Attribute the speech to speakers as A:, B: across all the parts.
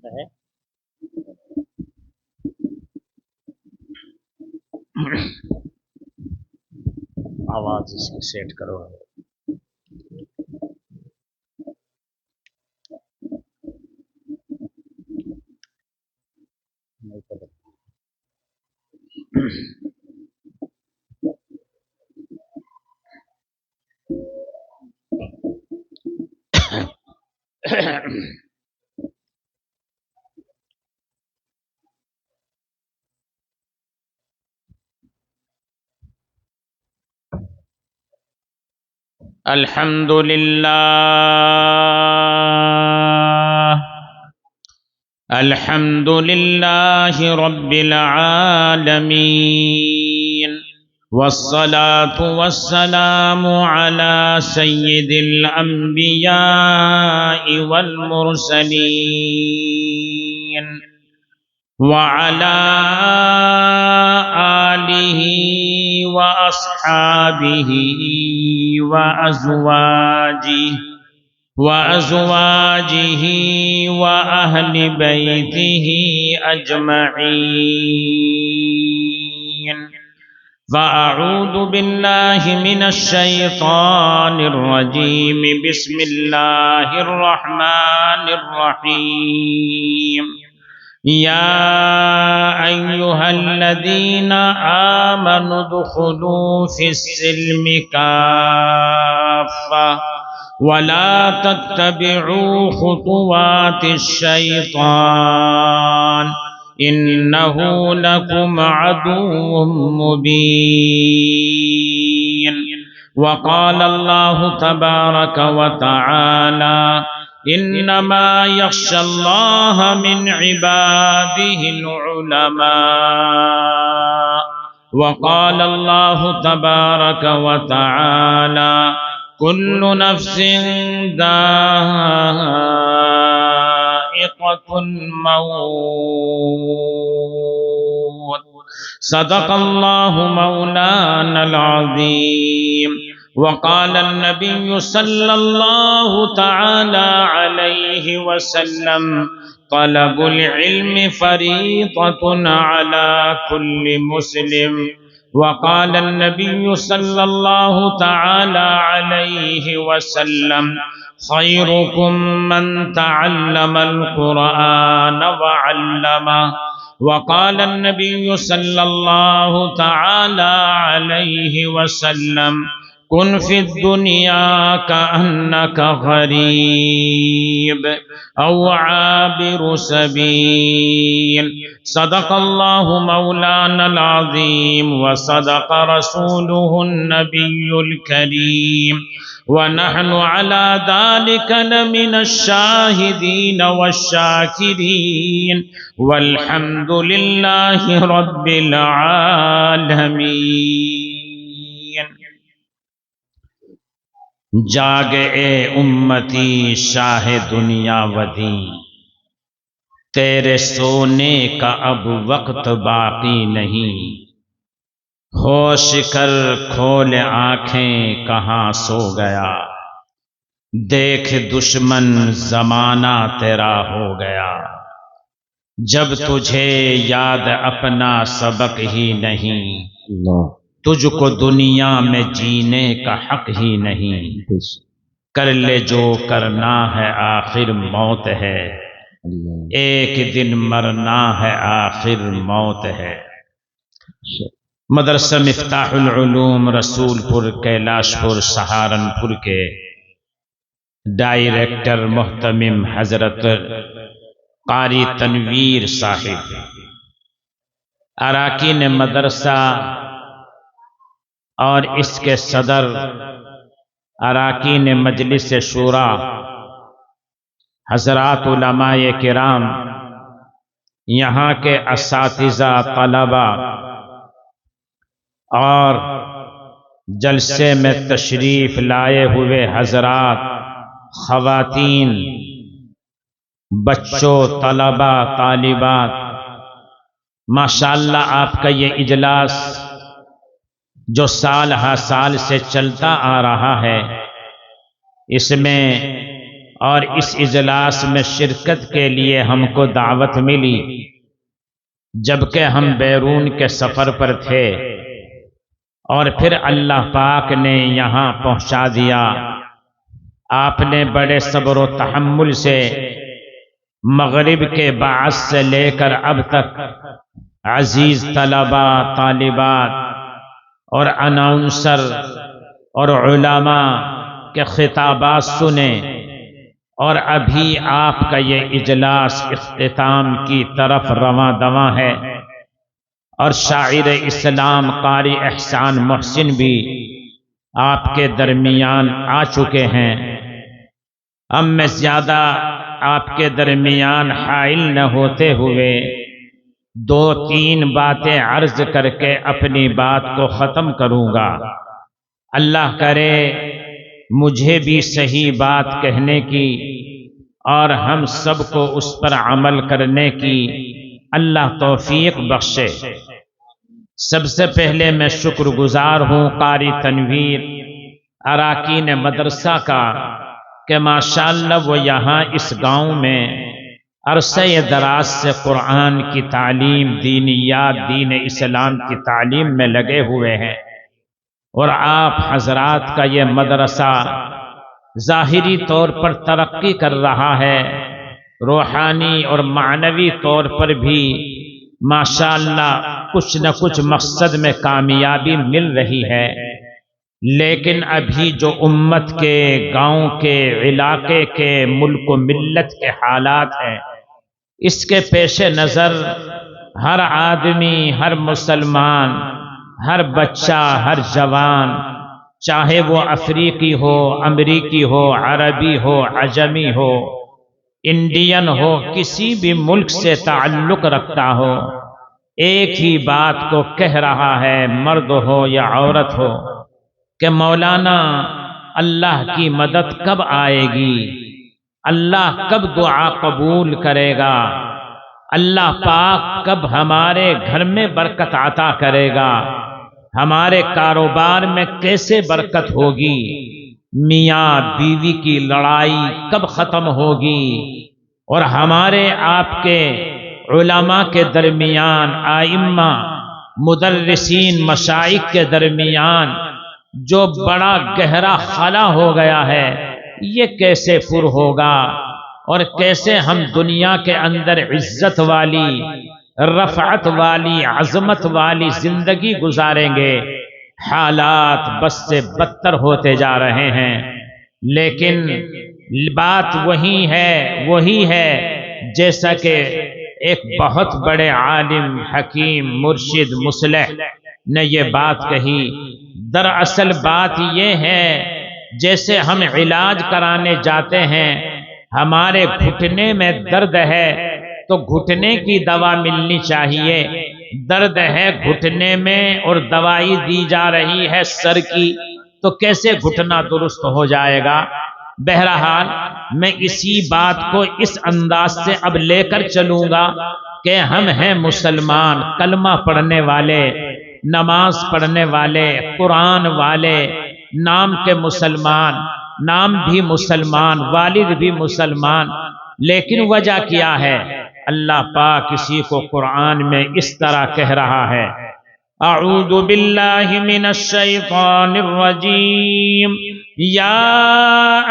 A: ہے آواز اس کی سیٹ کرو. الحمد للہ الحمد للہ رب العالمین والصلاة والسلام على سید الانبیاء والمرسلین وعلى آلہ وأصحابه وأزواجه وأهل بيته أجمعين. فأعوذ بالله من الشيطان الرجيم. بسم الله الرحمن الرحيم. يا أيها الذين آمنوا ادخلوا في السلم كافة ولا تتبعوا خطوات الشيطان إنه لكم عدو مبين. وقال الله تبارك وتعالى انما يخشى الله من عباده العلماء. وقال الله تبارك وتعالى كل نفس ذائقة الموت. صدق الله مولانا العظيم. وقال النبي صلى الله تعالى عليه وسلم طلب العلم فريضة على كل مسلم. وقال النبي صلى الله تعالى عليه وسلم خيركم من تعلم القرآن وعلمه. وقال النبي صلى الله تعالى عليه وسلم كن في الدنيا كأنك غريب أو عابر سبيل. صدق الله مولانا العظيم وصدق رسوله النبي الكريم ونحن على ذلك لمن الشاهدين والشاكرين والحمد لله رب العالمين. جاگ اے امتی شاہ دنیا ودی، تیرے سونے کا اب وقت باقی نہیں. ہوش کر کھول آنکھیں کہاں سو گیا، دیکھ دشمن زمانہ تیرا ہو گیا. جب تجھے یاد اپنا سبق ہی نہیں، تجھ کو دنیا میں جینے کا حق ہی نہیں. کر لے جو کرنا ہے آخر موت ہے، ایک دن مرنا ہے آخر موت ہے. مدرسہ مفتاح العلوم رسول پور کیلاش پور سہارنپور کے ڈائریکٹر محتمم حضرت قاری تنویر صاحب، اراکین مدرسہ اور اس کے صدر، اراکین مجلس شورا، حضرات علماء کرام، یہاں کے اساتذہ، طلبہ اور جلسے میں تشریف لائے ہوئے حضرات، خواتین، بچوں، طلبہ، طالبات، ماشاءاللہ آپ کا یہ اجلاس جو سال ہر سال سے چلتا آ رہا ہے، اس میں اور اس اجلاس میں شرکت کے لیے ہم کو دعوت ملی، جبکہ ہم بیرون کے سفر پر تھے، اور پھر اللہ پاک نے یہاں پہنچا دیا۔ آپ نے بڑے صبر و تحمل سے مغرب کے بعث سے لے کر اب تک عزیز طلباء، طالبات اور اناؤنسر اور علماء کے خطابات سنے، اور ابھی آپ کا یہ اجلاس اختتام کی طرف رواں دواں ہے، اور شاعر اسلام قاری احسان محسن بھی آپ کے درمیان آ چکے ہیں۔ اب میں زیادہ آپ کے درمیان حائل نہ ہوتے ہوئے 2-3 باتیں عرض کر کے اپنی بات کو ختم کروں گا۔ اللہ کرے مجھے بھی صحیح بات کہنے کی اور ہم سب کو اس پر عمل کرنے کی اللہ توفیق بخشے۔ سب سے پہلے میں شکر گزار ہوں قاری تنویر اراکین مدرسہ کا کہ ماشاءاللہ وہ یہاں اس گاؤں میں عرصہ دراز سے قرآن کی تعلیم، دینیات، دین اسلام کی تعلیم میں لگے ہوئے ہیں، اور آپ حضرات کا یہ مدرسہ ظاہری طور پر ترقی کر رہا ہے، روحانی اور معنوی طور پر بھی ماشاءاللہ کچھ نہ کچھ مقصد میں کامیابی مل رہی ہے۔ لیکن ابھی جو امت کے، گاؤں کے، علاقے کے، ملک و ملت کے حالات ہیں، اس کے پیش نظر ہر آدمی، ہر مسلمان، ہر بچہ، ہر جوان، چاہے وہ افریقی ہو، امریکی ہو، عربی ہو، عجمی ہو، انڈین ہو، کسی بھی ملک سے تعلق رکھتا ہو، ایک ہی بات کو کہہ رہا ہے، مرد ہو یا عورت ہو، کہ مولانا اللہ کی مدد کب آئے گی؟ اللہ کب دعا قبول کرے گا؟ اللہ پاک کب ہمارے گھر میں برکت عطا کرے گا؟ ہمارے کاروبار میں کیسے برکت ہوگی؟ میاں بیوی کی لڑائی کب ختم ہوگی؟ اور ہمارے آپ کے علماء کے درمیان، ائمہ، مدرسین، مشائخ کے درمیان جو بڑا گہرا خلا ہو گیا ہے، یہ کیسے پر ہوگا؟ اور کیسے ہم دنیا کے اندر عزت والی، رفعت والی، عظمت والی زندگی گزاریں گے؟ حالات بس سے بدتر ہوتے جا رہے ہیں۔ لیکن بات وہی ہے جیسا کہ ایک بہت بڑے عالم، حکیم، مرشد، مصلح نے یہ بات کہی۔ دراصل بات یہ ہے، جیسے ہم علاج کرانے جاتے ہیں، ہمارے گھٹنے میں درد ہے تو گھٹنے کی دوا ملنی چاہیے، درد ہے گھٹنے میں اور دوائی دی جا رہی ہے سر کی، تو کیسے گھٹنا درست ہو جائے گا؟ بہرحال میں اسی بات کو اس انداز سے اب لے کر چلوں گا کہ ہم ہیں مسلمان، کلمہ پڑھنے والے، نماز پڑھنے والے، قرآن والے، نام کے مسلمان، نام بھی مسلمان، والد بھی مسلمان، لیکن وجہ کیا ہے؟ اللہ پاک کسی کو قرآن میں اس طرح کہہ رہا ہے، اعوذ باللہ من الشیطان الرجیم، یا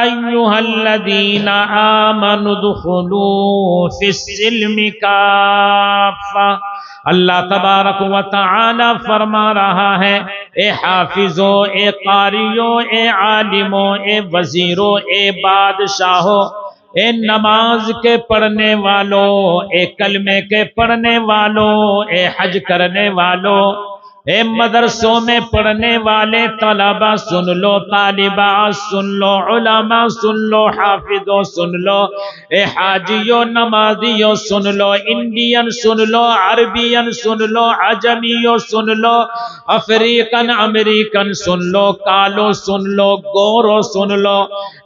A: ایہا الذین آمنوا ادخلوا فی السلم کافہ۔ اللہ تبارک و تعالی فرما رہا ہے، اے حافظوں، اے قاریوں، اے عالموں، اے وزیروں، اے بادشاہوں، اے نماز کے پڑھنے والوں، اے کلمے کے پڑھنے والوں، اے حج کرنے والوں، اے مدرسوں میں پڑھنے والے طلبہ سن لو، طالبات سن لو، علماء سن لو، حافظوں سن لو، اے حاجیوں، نمازیوں سن لو، انڈین سن لو، عربین سن لو، عجمیوں سن لو، افریقن امریکن سن لو، کالو سن لو، گورو سن لو،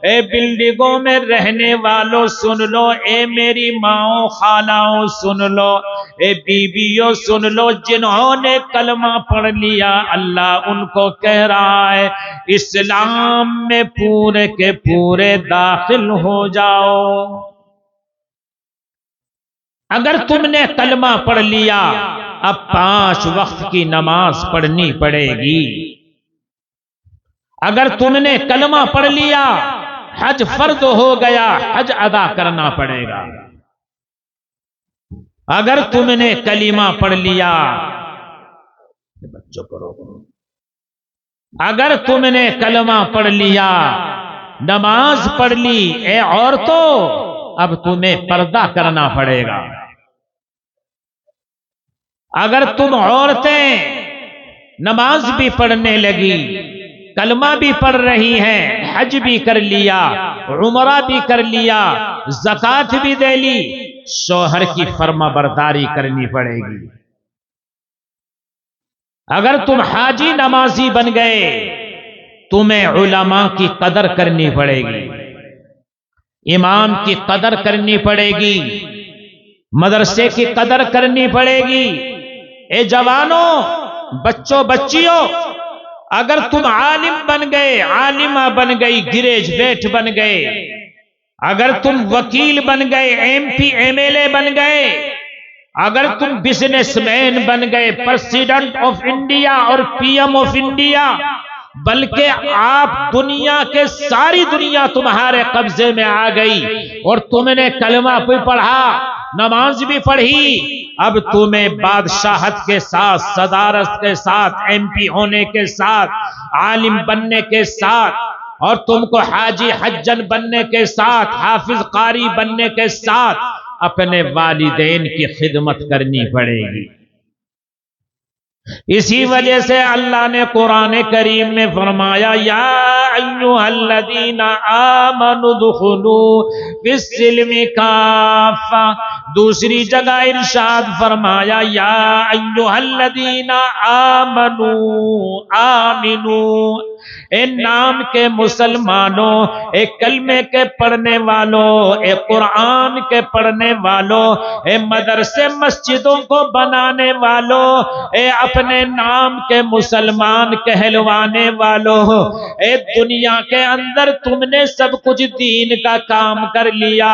A: اے بلڈنگوں میں رہنے والوں سن لو، اے میری ماؤں، خالاؤں سن لو، اے بیویوں سن لو، جنہوں نے کلمہ پڑھ لیا، اللہ ان کو کہہ رہا ہے اسلام میں پورے کے پورے داخل ہو جاؤ۔ اگر تم نے کلمہ پڑھ لیا، اب 5 وقت کی نماز پڑھنی پڑے گی۔ اگر تم نے کلمہ پڑھ لیا، حج فرض ہو گیا، حج ادا کرنا پڑے گا۔ اگر تم نے کلمہ پڑھ لیا، اگر تم نے کلمہ پڑھ لیا، نماز پڑھ لی، اے عورتوں اب تمہیں پردہ کرنا پڑے گا۔ اگر تم عورتیں نماز بھی پڑھنے لگی، کلمہ بھی پڑھ رہی ہیں، حج بھی کر لیا، عمرہ بھی کر لیا، زکوٰۃ بھی دے لی، شوہر کی فرما برداری کرنی پڑے گی۔ اگر تم حاجی نمازی بن گئے، تمہیں علماء کی قدر کرنی پڑے گی، امام کی قدر کرنی پڑے گی، مدرسے کی قدر کرنی پڑے گی۔ اے جوانوں، بچوں بچیوں، اگر تم عالم بن گئے، عالمہ بن گئی، گریجویٹ بن گئے، اگر تم وکیل بن گئے، M P M L A بن گئے، اگر تم بزنس مین بن گئے، پریزیڈنٹ آف انڈیا اور پی ایم آف انڈیا، بلکہ آپ دنیا کے ساری دنیا تمہارے قبضے میں آ گئی اور تم نے کلمہ بھی پڑھا، نماز بھی پڑھی، اب تمہیں بادشاہت کے ساتھ، صدارت کے ساتھ، ایم پی ہونے کے ساتھ، عالم بننے کے ساتھ، اور تم کو حاجی حجن بننے کے ساتھ، حافظ قاری بننے کے ساتھ اپنے والدین کی خدمت کرنی پڑے گی۔ اسی وجہ سے اللہ نے قرآن کریم میں فرمایا یا ایھا الذین آمنوا ادخلوا فی السلم کافہ، دوسری جگہ ارشاد فرمایا یا ایھا الذین آمنوا آمنوا، اے نام کے مسلمانوں، اے کلمے کے پڑھنے والوں، اے قرآن کے پڑھنے والوں، اے مدرسے مسجدوں کو بنانے والوں، اے اپنے نام کے مسلمان کہلوانے والوں، اے دنیا کے اندر تم نے سب کچھ دین کا کام کر لیا،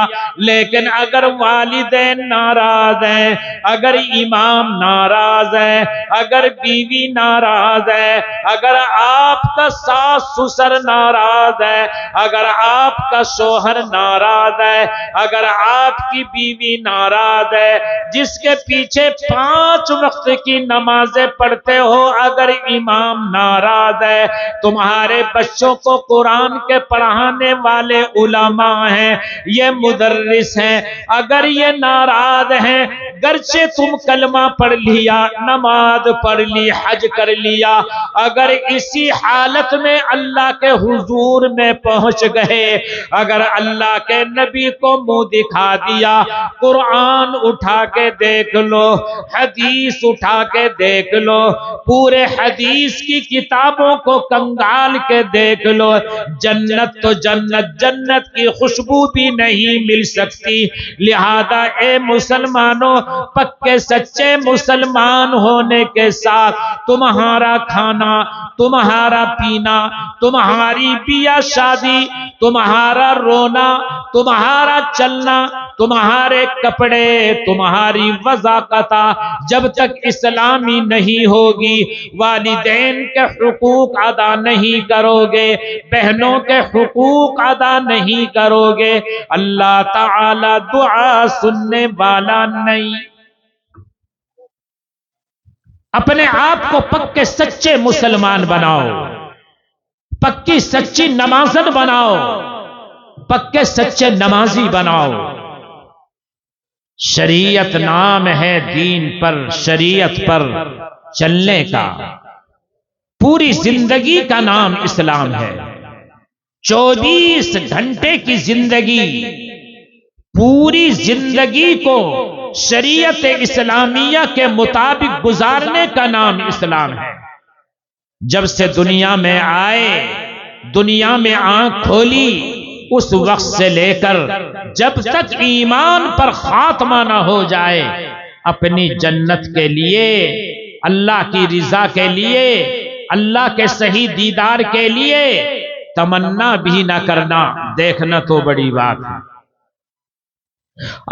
A: لیکن اگر والدین ناراض ہیں، اگر امام ناراض ہے، اگر بیوی ناراض ہے، اگر آپ کا ساس سسر ناراض ہے، اگر آپ کا شوہر ناراض ہے، اگر آپ کی بیوی ناراض ہے، جس کے پیچھے 5 وقت کی نمازیں پڑھتے ہو، اگر امام ناراض ہے، تمہارے بچوں کو قرآن کے پڑھانے والے علماء ہیں، یہ مدرس ہیں، اگر یہ ناراض ہیں، گرچہ تم کلمہ پڑھ لیا، نماز پڑھ لی، حج کر لیا، اگر اسی حالت میں اللہ کے حضور میں پہنچ گئے، اگر اللہ کے نبی کو منہ دکھا دیا، قرآن اٹھا کے دیکھ لو، حدیث اٹھا کے دیکھ لو، پورے حدیث کی کتابوں کو کنگال کے دیکھ لو، جنت تو جنت، جنت کی خوشبو بھی نہیں مل سکتی۔ لہذا اے مسلمانوں، پکے سچے مسلمان ہونے کے ساتھ تمہارا کھانا، تمہارا پینا، تمہاری بیاہ شادی، تمہارا رونا، تمہارا چلنا، تمہارے کپڑے، تمہاری وضاقت جب تک اسلامی نہیں ہوگی، والدین کے حقوق ادا نہیں کرو گے، بہنوں کے حقوق ادا نہیں کرو گے، اللہ تعالی دعا سننے والا نہیں۔ اپنے آپ کو پکے سچے مسلمان بناؤ، پکی سچی نمازن بناؤ، پکے سچے نمازی بناؤ۔ شریعت نام ہے دین پر، شریعت پر چلنے کا، پوری زندگی کا نام اسلام ہے۔ 24 گھنٹے کی زندگی، پوری زندگی کو شریعت اسلامیہ کے مطابق گزارنے کا نام اسلام ہے۔ جب سے دنیا میں آئے، دنیا میں آنکھ کھولی، اس وقت سے لے کر جب تک ایمان پر خاتمہ نہ ہو جائے، اپنی جنت کے لیے اللہ کی رضا کے لیے، اللہ کے صحیح دیدار کے لیے تمنا بھی نہ کرنا، دیکھنا تو بڑی بات ہے۔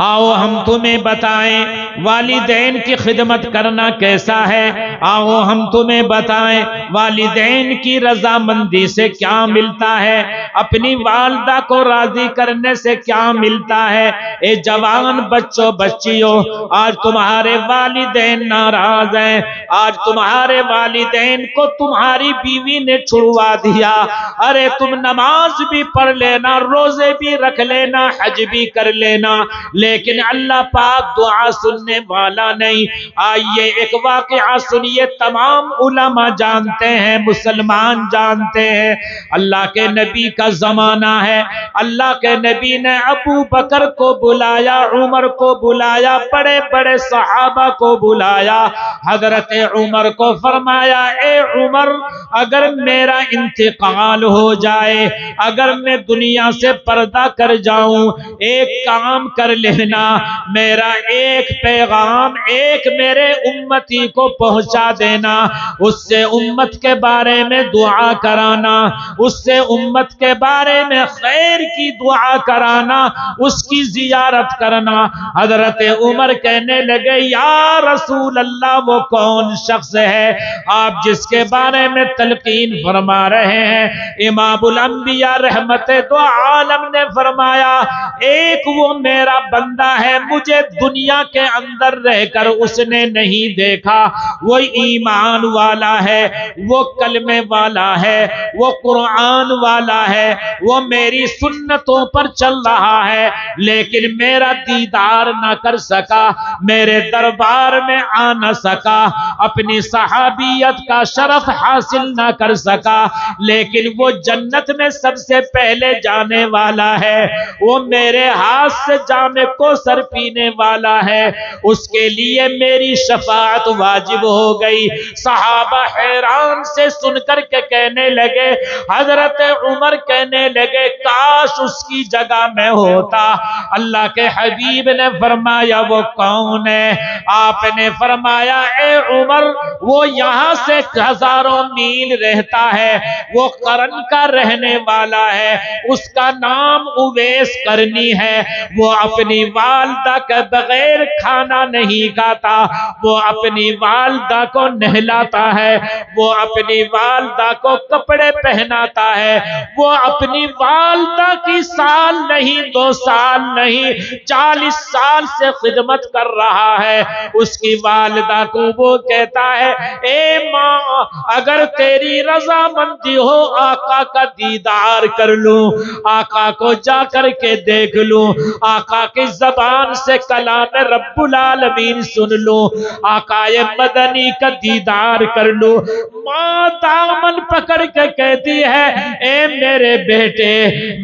A: آؤ ہم تمہیں بتائیں والدین کی خدمت کرنا کیسا ہے، آؤ ہم تمہیں بتائیں والدین کی رضامندی سے کیا ملتا ہے، اپنی والدہ کو راضی کرنے سے کیا ملتا ہے۔ اے جوان بچوں بچیوں، آج تمہارے والدین ناراض ہیں، آج تمہارے والدین کو تمہاری بیوی نے چھڑوا دیا، ارے تم نماز بھی پڑھ لینا، روزے بھی رکھ لینا، حج بھی کر لینا، لیکن اللہ پاک دعا سننے والا نہیں۔ آئیے ایک واقعہ سنیے، تمام علماء جانتے ہیں، مسلمان جانتے ہیں، اللہ کے نبی کا زمانہ ہے، اللہ کے نبی نے ابو بکر کو بلایا، عمر کو بلایا، بڑے بڑے صحابہ کو بلایا، حضرت عمر کو فرمایا اے عمر اگر میرا انتقال ہو جائے، اگر میں دنیا سے پردہ کر جاؤں، ایک کام کر لینا، میرا ایک پیغام ایک میرے امتی کو پہنچا دینا، اس سے امت کے بارے میں دعا کرانا، اس سے امت کے بارے میں خیر کی دعا کرانا، اس کی زیارت کرنا۔ حضرت عمر کہنے لگے یا رسول اللہ وہ کون شخص ہے آپ جس کے بارے میں تلقین فرما رہے ہیں؟ امام الانبیاء رحمت دو عالم نے فرمایا ایک وہ میرا بندہ ہے، مجھے دنیا کے اندر رہ کر اس نے نہیں دیکھا، وہ ایمان والا ہے، وہ کلمے والا ہے، وہ قرآن والا ہے، وہ میری سنتوں پر چل رہا ہے، لیکن میرا دیدار نہ کر سکا، میرے دربار میں آ نہ سکا، اپنی صحابیت کا شرف حاصل نہ کر سکا، لیکن وہ جنت میں سب سے پہلے جانے والا ہے، وہ میرے ہاتھ سے جام کوثر پینے والا ہے، اس کے لیے میری شفاعت واجب ہو گئی۔ صحابہ حیران سے سن کر کے کہنے لگے، حضرت عمر کہنے لگے کاش اس کی جگہ میں ہوتا۔ اللہ کے حبیب نے فرمایا وہ کون ہے؟ آپ نے فرمایا اے عمر وہ یہاں سے ہزاروں میل رہتا ہے، وہ قرن کا رہنے والا ہے، اس کا نام اویس کرنی ہے، وہ اپنی والدہ کے بغیر کھانا نہیں کھاتا، وہ اپنی والدہ کو نہلاتا ہے، وہ اپنی والدہ کو کپڑے پہناتا ہے، وہ اپنی والدہ کی سال نہیں 2 سال نہیں 40 سال سے خدمت کر رہا ہے، اس کی والدہ کو وہ کہتا ہے اے ماں اگر تیری رضامندی ہو آقا کا دیدار کر لوں، آقا کو جا کر کے دیکھ لوں، آقا کی زبان سے کلام رب العالمین سن لوں، آقا مدنی کا دیدار کر لوں۔ ماں دامن پکڑ کے کہتی ہے اے میرے بیٹے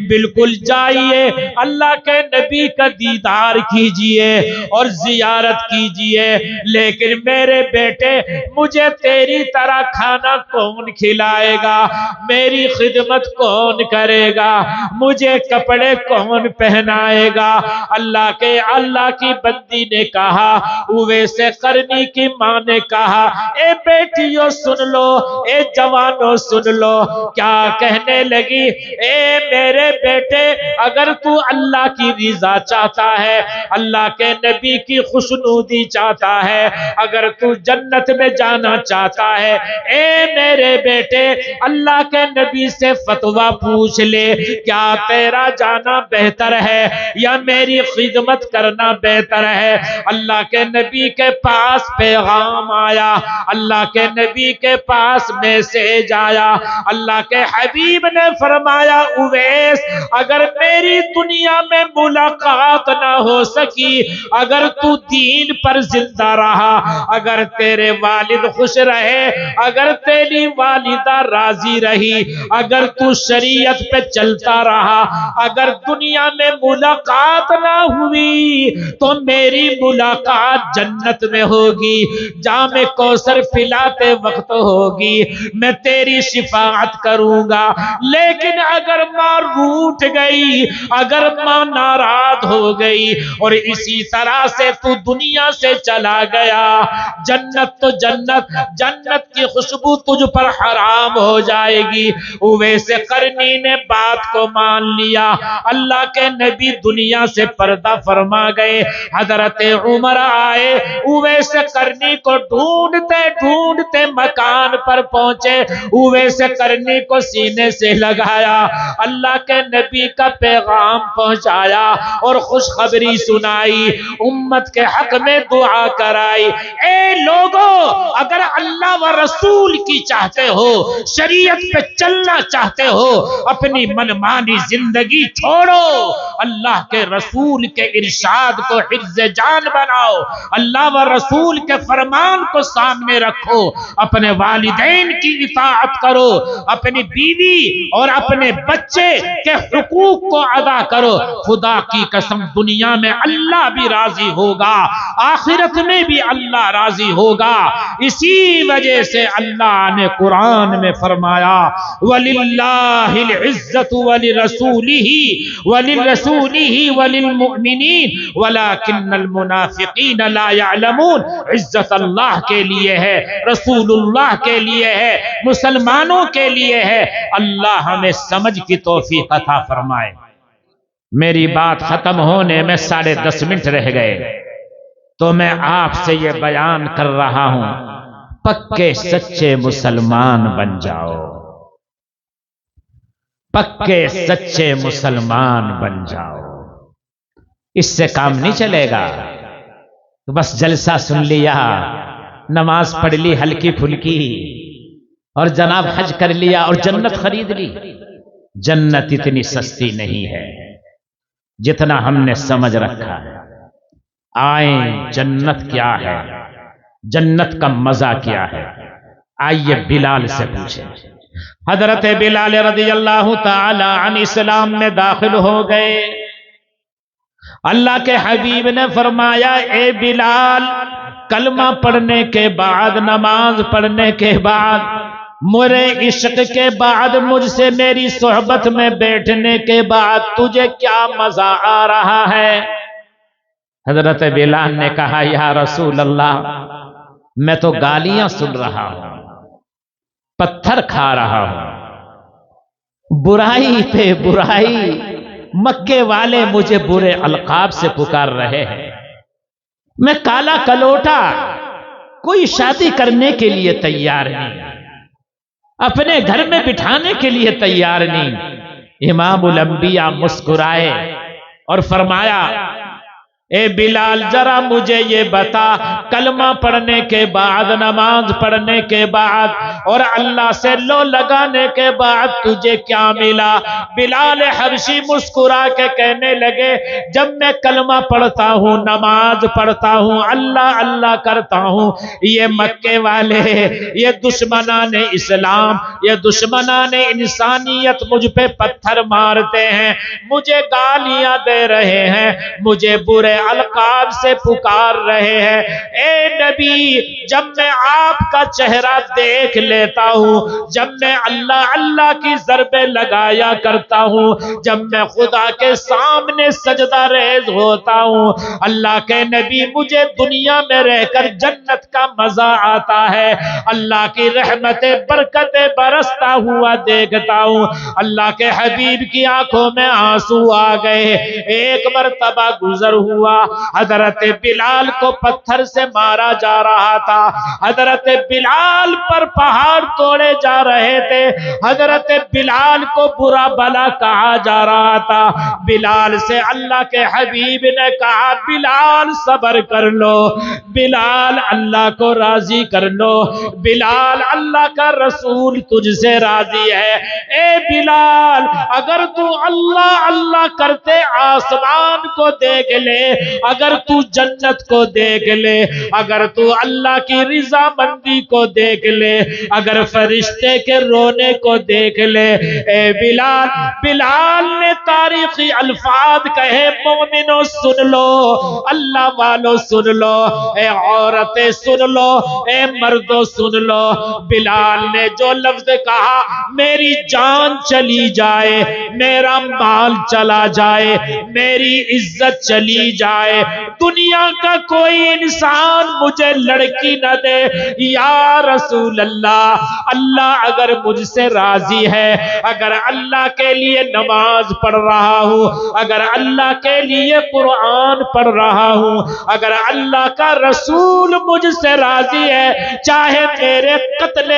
A: بالکل جائیے، اللہ کے نبی کا دیدار کیجئے اور زیارت کیجئے، لیکن میرے بیٹے مجھے تیری طرح کھانا کون کھلائے گا، میری خدمت کون کرے گا، مجھے کپڑے کون پہنائے گا؟ اللہ کی بندی نے کہا، اویس قرنی کی ماں نے کہا اے بیٹیوں سن لو، اے جوانوں سن لو، کیا کہنے لگی اے میرے بیٹے اگر تو اللہ کی رضا چاہتا ہے، اللہ کے نبی کی خوشنودی چاہتا ہے، اگر تو جنت میں جانا چاہتا ہے، اے میرے بیٹے اللہ کے نبی سے فتویٰ پوچھ لے، کیا تیرا جانا بہتر ہے یا میری خدمت کرنا بہتر ہے؟ اللہ کے نبی کے پاس پیغام آیا، اللہ کے نبی کے پاس میسیج آیا، اللہ کے حبیب نے فرمایا اویس اگر میری دنیا میں ملاقات نہ ہو سکی، اگر تو دین پر زندہ رہا، اگر تیرے والد خوش رہے، اگر تیری والدہ راضی رہی، اگر تو شریعت پہ چلتا رہا، اگر دنیا میں ملاقات نہ ہوئی تو میری ملاقات جنت میں ہوگی، جام کوثر پلاتے وقت ہوگی، میں تیری شفاعت کروں گا۔ لیکن اگر ماں روٹھ گئی، اگر ماں ناراض ہو گئی اور اسی طرح سے تو دنیا سے چلا گیا، جنت تو جنت، جنت کی خوشبو تجھ پر حرام ہو جائے گی۔ اویس قرنی نے بات کو مان لیا، اللہ کے نبی دنیا سے پردہ فرما گئے۔ حضرت عمر آئے، اویس قرنی کو ڈھونڈتے ڈھونڈتے مکان پر پہنچے، اویس قرنی کو سینے سے لگایا، اللہ کے نبی کا پیغام پہنچایا اور خوشخبری سنائی، امت کے حق میں دعا کرائی۔ اے لوگو، اگر اللہ و رسول کی چاہتے ہو، شریعت پہ چلنا چاہتے ہو، اپنی منمانی زندگی چھوڑو، اللہ کے رسول کے ارشاد کو حفظ جان بناؤ، اللہ و رسول کے فرمان کو سامنے رکھو، اپنے والدین کی اطاعت کرو، اپنی بیوی اور اپنے بچے کے حقوق کو ادا کرو۔ خدا کی قسم دنیا میں اللہ بھی راضی ہوگا، آخرت میں بھی اللہ راضی ہوگا۔ اسی وجہ سے اللہ نے قرآن میں فرمایا وَلِلَّهِ الْعِزَّةُ وَلِلرَّسُولِهِ وَلِلْمُؤْمِنِينَ وَلَكِنَّ الْمُنَافِقِينَ لَا يَعْلَمُونَ۔ عزت اللہ کے لیے ہے، رسول اللہ کے لیے ہے، مسلمانوں کے لیے ہے۔ اللہ ہمیں سمجھ کی توفیق عطا فرمائے۔ میری بات ختم ہونے میں 10.5 منٹ رہ گئے، تو میں آپ سے یہ بیان کر رہا ہوں، پکے سچے مسلمان بن جاؤ، پکے سچے مسلمان بن جاؤ۔ اس سے کام نہیں چلے گا بس جلسہ سن لیا، نماز پڑھ لی ہلکی پھلکی، اور جناب حج کر لیا اور جنت خرید لی۔ جنت اتنی سستی نہیں ہے جتنا ہم نے سمجھ رکھا ہے۔ آئیں، جنت کیا ہے، جنت کا مزہ کیا ہے، آئیے بلال سے پوچھیں۔ حضرت بلال رضی اللہ تعالی عنہ اسلام میں داخل ہو گئے۔ اللہ کے حبیب نے فرمایا اے بلال، کلمہ پڑھنے کے بعد، نماز پڑھنے کے بعد، میرے عشق کے بعد، مجھ سے میری صحبت میں بیٹھنے کے بعد تجھے کیا مزہ آ رہا ہے؟ حضرت بلال نے کہا یا رسول اللہ، میں تو گالیاں سن رہا ہوں، پتھر کھا رہا ہوں، برائی پہ برائی، مکے والے مجھے برے القاب سے پکار رہے ہیں، میں کالا کلوٹا، کوئی شادی کرنے کے لیے تیار نہیں، اپنے گھر میں بٹھانے کے لیے تیار نہیں۔ امام الانبیاء مسکرائے اور فرمایا اے بلال، ذرا مجھے یہ بتا، کلمہ پڑھنے کے بعد، نماز پڑھنے کے بعد اور اللہ سے لو لگانے کے بعد تجھے کیا ملا؟ بلال حبشی مسکرا کے کہنے لگے جب میں کلمہ پڑھتا ہوں، نماز پڑھتا ہوں، اللہ اللہ کرتا ہوں، یہ مکے والے، یہ دشمنان اسلام، یہ دشمنان انسانیت مجھ پہ پتھر مارتے ہیں، مجھے گالیاں دے رہے ہیں، مجھے برے القاب سے پکار رہے ہیں۔ اے نبی، جب میں آپ کا چہرہ دیکھ لیتا ہوں، جب میں اللہ اللہ کی ضربیں لگایا کرتا ہوں، جب میں خدا کے سامنے سجدہ ریز ہوتا ہوں، اللہ کے نبی مجھے دنیا میں رہ کر جنت کا مزہ آتا ہے، اللہ کی رحمتیں برکتیں برستا ہوا دیکھتا ہوں۔ اللہ کے حبیب کی آنکھوں میں آنسو آ گئے۔ ایک مرتبہ گزر ہوا، حضرت بلال کو پتھر سے مارا جا رہا تھا، حضرت بلال پر پہاڑ توڑے جا رہے تھے، حضرت بلال کو برا بلا کہا جا رہا تھا۔ بلال سے اللہ کے حبیب نے کہا بلال صبر کر لو، بلال اللہ کو راضی کر لو، بلال اللہ کا رسول تجھ سے راضی ہے۔ اے بلال، اگر تو اللہ اللہ کرتے آسمان کو دیکھ لے، اگر تو جنت کو دیکھ لے، اگر تو اللہ کی رضا مندی کو دیکھ لے، اگر فرشتے کے رونے کو دیکھ لے، اے بلال، بلال نے تاریخی الفاظ کہے، مومنوں سن لو، اللہ والوں سن لو، اے عورتیں سن لو، اے مردوں سن لو، بلال نے جو لفظ کہا، میری جان چلی جائے، میرا مال چلا جائے، میری عزت چلی جائے، دنیا کا کوئی انسان مجھے لڑکی نہ دے، یا رسول اللہ، اللہ اگر مجھ سے راضی ہے، اگر اللہ کے لیے نماز پڑھ رہا ہوں، اگر اللہ کے لیے قرآن پڑھ رہا ہوں، اگر اللہ کا رسول مجھ سے راضی ہے، چاہے میرے قتل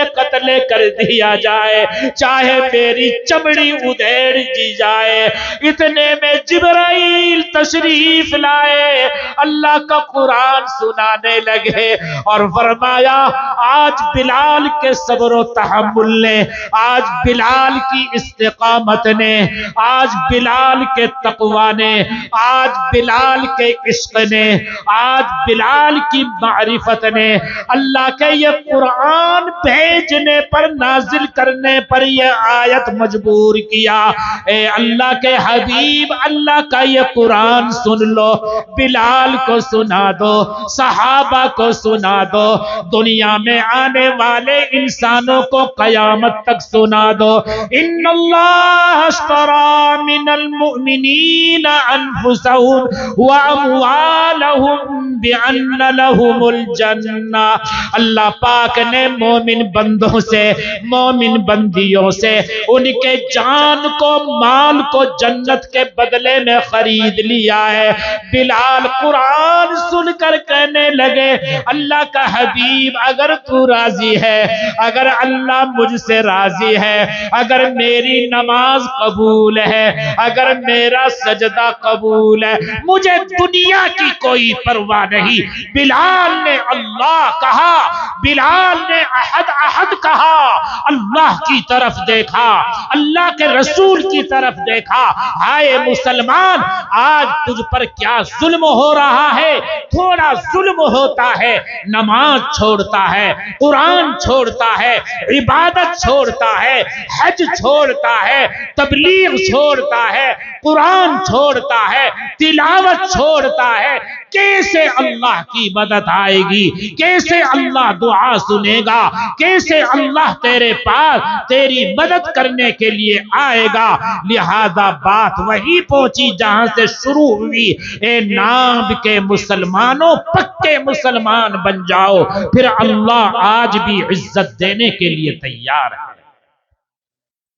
A: کر دیا جائے، چاہے میری چمڑی ادھیڑ دی جائے، اتنے میں جبرائیل تشریف لائے، اللہ کا قرآن سنانے لگے اور فرمایا آج بلال کے صبر و تحمل نے، آج بلال کی استقامت نے، آج بلال کے تقوی نے، آج بلال کے عشق نے، آج بلال کی معرفت نے، اللہ کے یہ قرآن بھیجنے پر، نازل کرنے پر یہ آیت مجبور کیا، اے اللہ کے حبیب، اللہ کا یہ قرآن سن لو، بلال کو سنا دو، صحابہ کو سنا دو، دنیا میں آنے والے انسانوں کو قیامت تک سنا دو، ان اللہ اشتری من المؤمنین انفسهم واموالهم بان لهم الجنہ، اللہ پاک نے مومن بندوں سے، مومن بندیوں سے ان کے جان کو، مال کو جنت کے بدلے میں خرید لیا ہے۔ بلال قرآن سن کر کہنے لگے اللہ کا حبیب اگر تو راضی ہے، اگر اللہ مجھ سے راضی ہے، اگر میری نماز قبول ہے، اگر میرا سجدہ قبول ہے، مجھے دنیا کی کوئی پرواہ نہیں۔ بلال نے اللہ کہا، بلال نے احد احد کہا، اللہ کی طرف دیکھا، اللہ کے رسول کی طرف دیکھا، ہائے مسلمان، آج تجھ پر کیا ظلم ہو رہا ہے، تھوڑا ظلم ہوتا ہے، نماز چھوڑتا ہے، قرآن چھوڑتا ہے، عبادت چھوڑتا ہے، حج چھوڑتا ہے، تبلیغ چھوڑتا ہے، قرآن چھوڑتا ہے، تلاوت چھوڑتا ہے، کیسے اللہ کی مدد آئے گی، کیسے اللہ دعا سنے گا، کیسے اللہ تیرے پاس تیری مدد کرنے کے لیے آئے گا۔ لہذا بات وہی پہنچی جہاں سے شروع ہوئی، اے نام کے مسلمانوں پکے مسلمان بن جاؤ، پھر اللہ آج بھی عزت دینے کے لیے تیار ہے۔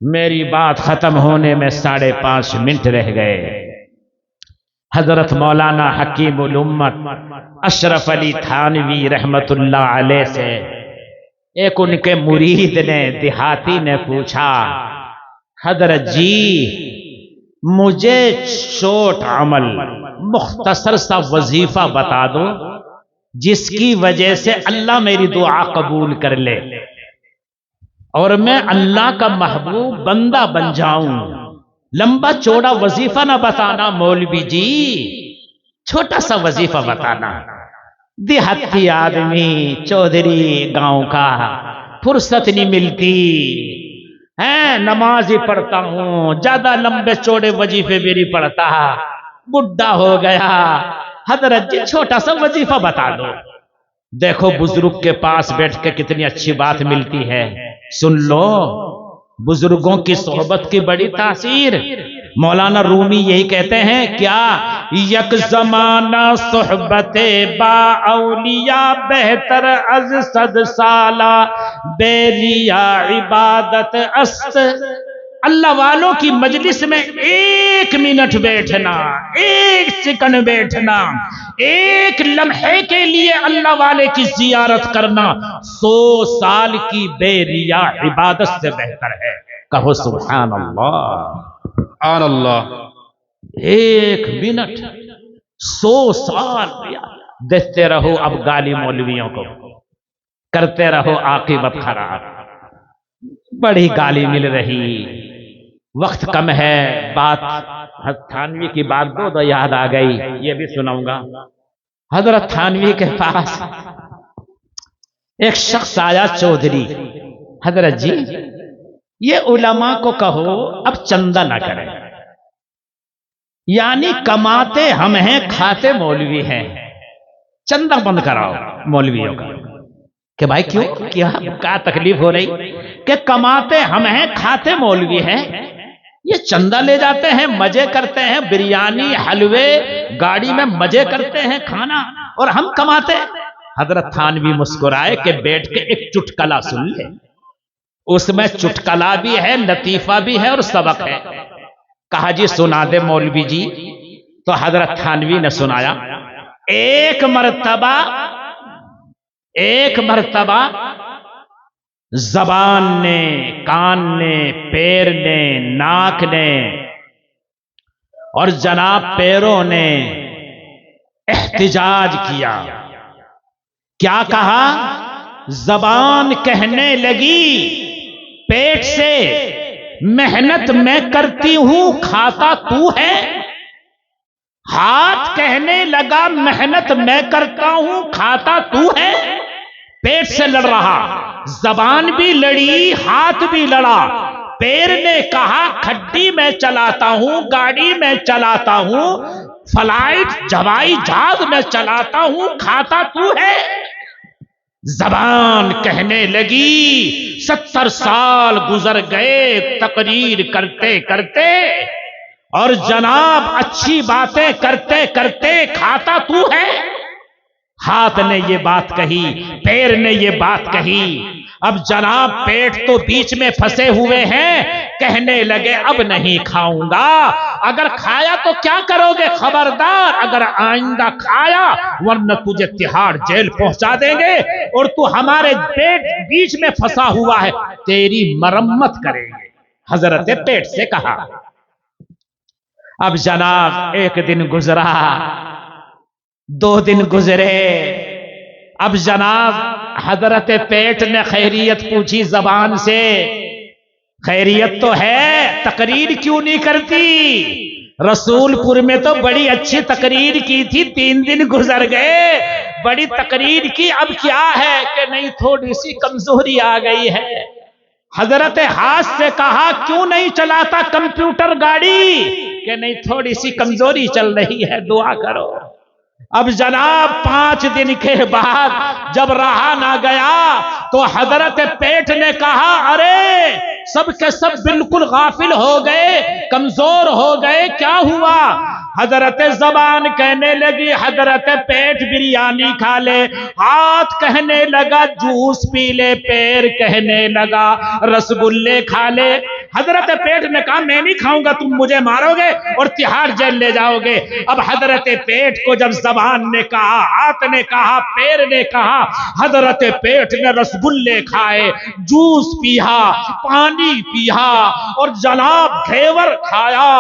A: میری بات ختم ہونے میں 5.5 منٹ رہ گئے۔ حضرت مولانا حکیم الامت اشرف علی تھانوی رحمت اللہ علیہ سے ایک ان کے مرید نے، دیہاتی نے پوچھا، حضرت جی مجھے چھوٹ عمل مختصر سا وظیفہ بتا دو جس کی وجہ سے اللہ میری دعا قبول کر لے اور میں اللہ کا محبوب بندہ بن جاؤں۔ لمبا چوڑا وظیفہ نہ بتانا مولوی جی، چھوٹا سا وظیفہ بتانا۔ دیہاتی آدمی، چودھری گاؤں کا، فرصت نہیں ملتی ہے، نماز ہی پڑھتا ہوں، زیادہ لمبے چوڑے وظیفے بھی نہیں پڑھتا، بڈھا ہو گیا، حضرت جی چھوٹا سا وظیفہ بتا دو۔ دیکھو بزرگ کے پاس بیٹھ کے کتنی اچھی بات ملتی ہے، سن لو، بزرگوں کی صحبت کی بڑی تاثیر۔ مولانا رومی یہی کہتے ہیں، کیا یک زمانہ صحبت با اولیاء بہتر از 100 سالہ بے ریا عبادت است۔ اللہ والوں کی مجلس میں 1 منٹ بیٹھنا، 1 سیکنڈ بیٹھنا، 1 لمحے کے لیے اللہ والے کی زیارت کرنا 100 سال کی بے ریا عبادت سے بہتر ہے۔ کہو سبحان اللہ،
B: سبحان اللہ۔
A: 1 منٹ 100 سال دیتے رہو اب گالی مولویوں کو، کرتے رہو عاقبت خراب۔ بڑی گالی مل رہی، وقت کم ہے، بات حضرت تھانوی کی بات دو یاد آ گئی، یہ بھی سناؤں گا۔ حضرت تھانوی کے پاس ایک شخص آیا، چودھری، حضرت جی یہ علماء کو کہو اب چندہ نہ کریں، یعنی کماتے ہم ہیں کھاتے مولوی ہیں، چندہ بند کراؤ مولویوں کا۔ کہ بھائی کیوں، کیا تکلیف ہو رہی؟ کہ کماتے ہم ہیں کھاتے مولوی ہیں، یہ چندہ لے جاتے ہیں، مزے کرتے ہیں، بریانی حلوے گاڑی میں مزے کرتے ہیں کھانا، اور ہم کماتے۔ حضرت تھانوی مسکرائے کہ بیٹھ کے ایک چٹکلا سن لے، اس میں چٹکلا بھی ہے، لطیفہ بھی ہے اور سبق ہے۔ کہا جی سنا دے مولوی جی۔ تو حضرت تھانوی نے سنایا، ایک مرتبہ زبان نے، کان نے، پیر نے، ناک نے اور جناب پیروں نے احتجاج کیا۔ کیا کہا؟ زبان کہنے لگی پیٹ سے محنت میں کرتی ہوں کھاتا تو ہے، ہاتھ کہنے لگا محنت میں کرتا ہوں کھاتا تو ہے، پیٹ سے لڑ رہا، زبان بھی لڑی، ہاتھ بھی لڑا، پیر نے کہا کھڈی میں چلاتا ہوں، گاڑی میں چلاتا ہوں، فلائٹ ہوائی جہاز میں چلاتا ہوں، کھاتا تو ہے۔ زبان کہنے لگی 70 سال گزر گئے تقریر کرتے کرتے، اور جناب اچھی باتیں کرتے کرتے کھاتا تو ہے۔ ہاتھ نے یہ بات کہی، پیر نے یہ بات کہی، اب جناب پیٹ تو بیچ میں پھنسے ہوئے ہیں، کہنے لگے اب نہیں کھاؤں گا، اگر کھایا تو کیا کرو گے؟ خبردار اگر آئندہ کھایا ورنہ تجھے تہاڑ جیل پہنچا دیں گے، اور تو ہمارے پیٹ بیچ میں پھنسا ہوا ہے، تیری مرمت کریں گے۔ حضرت پیٹ سے کہا۔ اب جناب ایک دن گزرا، 2 دن گزرے، اب جناب حضرت پیٹ نے خیریت پوچھی زبان سے، خیریت تو ہے، تقریر کیوں نہیں کرتی؟ رسول پور میں تو بڑی اچھی تقریر کی تھی، 3 دن گزر گئے، بڑی تقریر کی، اب کیا ہے؟ کہ نہیں تھوڑی سی کمزوری آ گئی ہے۔ حضرت ہاتھ سے کہا کیوں نہیں چلاتا کمپیوٹر گاڑی؟ کہ نہیں تھوڑی سی کمزوری چل رہی ہے، دعا کرو۔ اب جناب 5 دن کے بعد جب رہا نہ گیا تو حضرت پیٹ نے کہا ارے سب کے سب بالکل غافل ہو گئے، کمزور ہو گئے، کیا ہوا؟ حضرت زبان کہنے لگی حضرت پیٹ بریانی کھا لے، ہاتھ کہنے لگا جوس پی لے، پیر کہنے لگا رسگلے کھا لے۔ حضرت پیٹ نے کہا میں نہیں کھاؤں گا، تم مجھے مارو گے اور تہاڑ جیل لے جاؤ گے۔ اب حضرت پیٹ کو جب زبان نے کہا، ہاتھ نے کہا، پیر نے کہا، حضرت پیٹ نے رسگلے کھائے، جوس پیا، پانی پیا، اور جناب گھیور کھایا،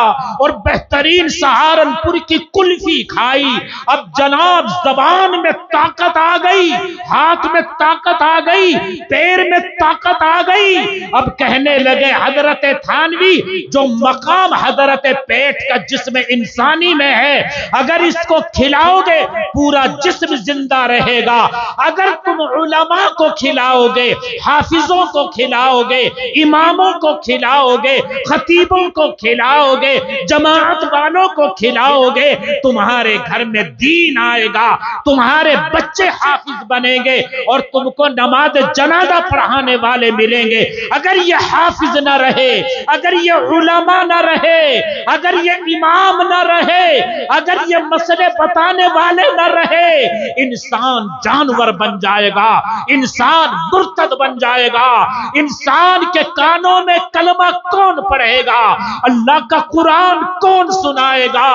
A: اور بہترین سہارنپور کی کلفی کھائی۔ اب جناب زبان میں طاقت آ گئی، ہاتھ میں طاقت آ گئی، پیر میں طاقت آ گئی۔ اب کہنے لگے حضرت تھانوی جو مقام حضرت پیٹ کا جسم انسانی میں ہے، اگر اس کو کھلاؤ گے پورا جسم زندہ رہے گا، اگر تم علماء کو کھلاؤ گے، حافظوں کو کھلاؤ گے، اماموں کو کھلاؤ گے، خطیبوں کو کھلاؤ گے، جماعت والوں کو کھلاؤ گے، تمہارے گھر میں دین آئے گا، تمہارے بچے حافظ بنیں گے، اور تم کو نماز جنازہ پڑھانے والے ملیں گے۔ اگر یہ حافظ نہ رہے، اگر یہ علماء نہ رہے، اگر یہ امام نہ رہے، اگر یہ مسئلے بتانے والے نہ رہے، انسان جانور بن جائے گا، انسان مرتد بن جائے گا۔ انسان کے کانوں میں کلمہ کون پڑھے گا؟ اللہ کا قرآن کون سنائے گا؟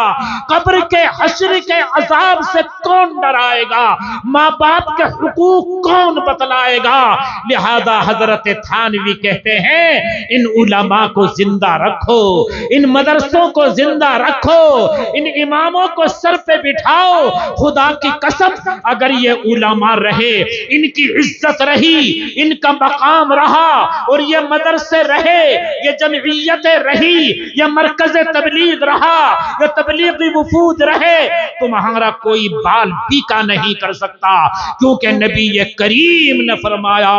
A: قبر کے حشر کے عذاب سے کون ڈرائے گا؟ ماں باپ کے حقوق کون بتلائے گا؟ لہذا حضرت تھانوی کہتے ہیں ان علماء کو زندہ رکھو، ان مدرسوں کو زندہ رکھو، ان اماموں کو سر پہ بٹھاؤ۔ خدا کی قسم اگر یہ علماء رہے، ان کی عزت رہی، ان کا مقام رہا، اور یہ مدرسے رہے، یہ جمعیتیں رہی، یہ مرکز تبلیغ رہا، یہ تبلیغی وفود رہے، تمہارا کوئی بال بیکا نہیں کر سکتا، کیونکہ نبی کریم نے فرمایا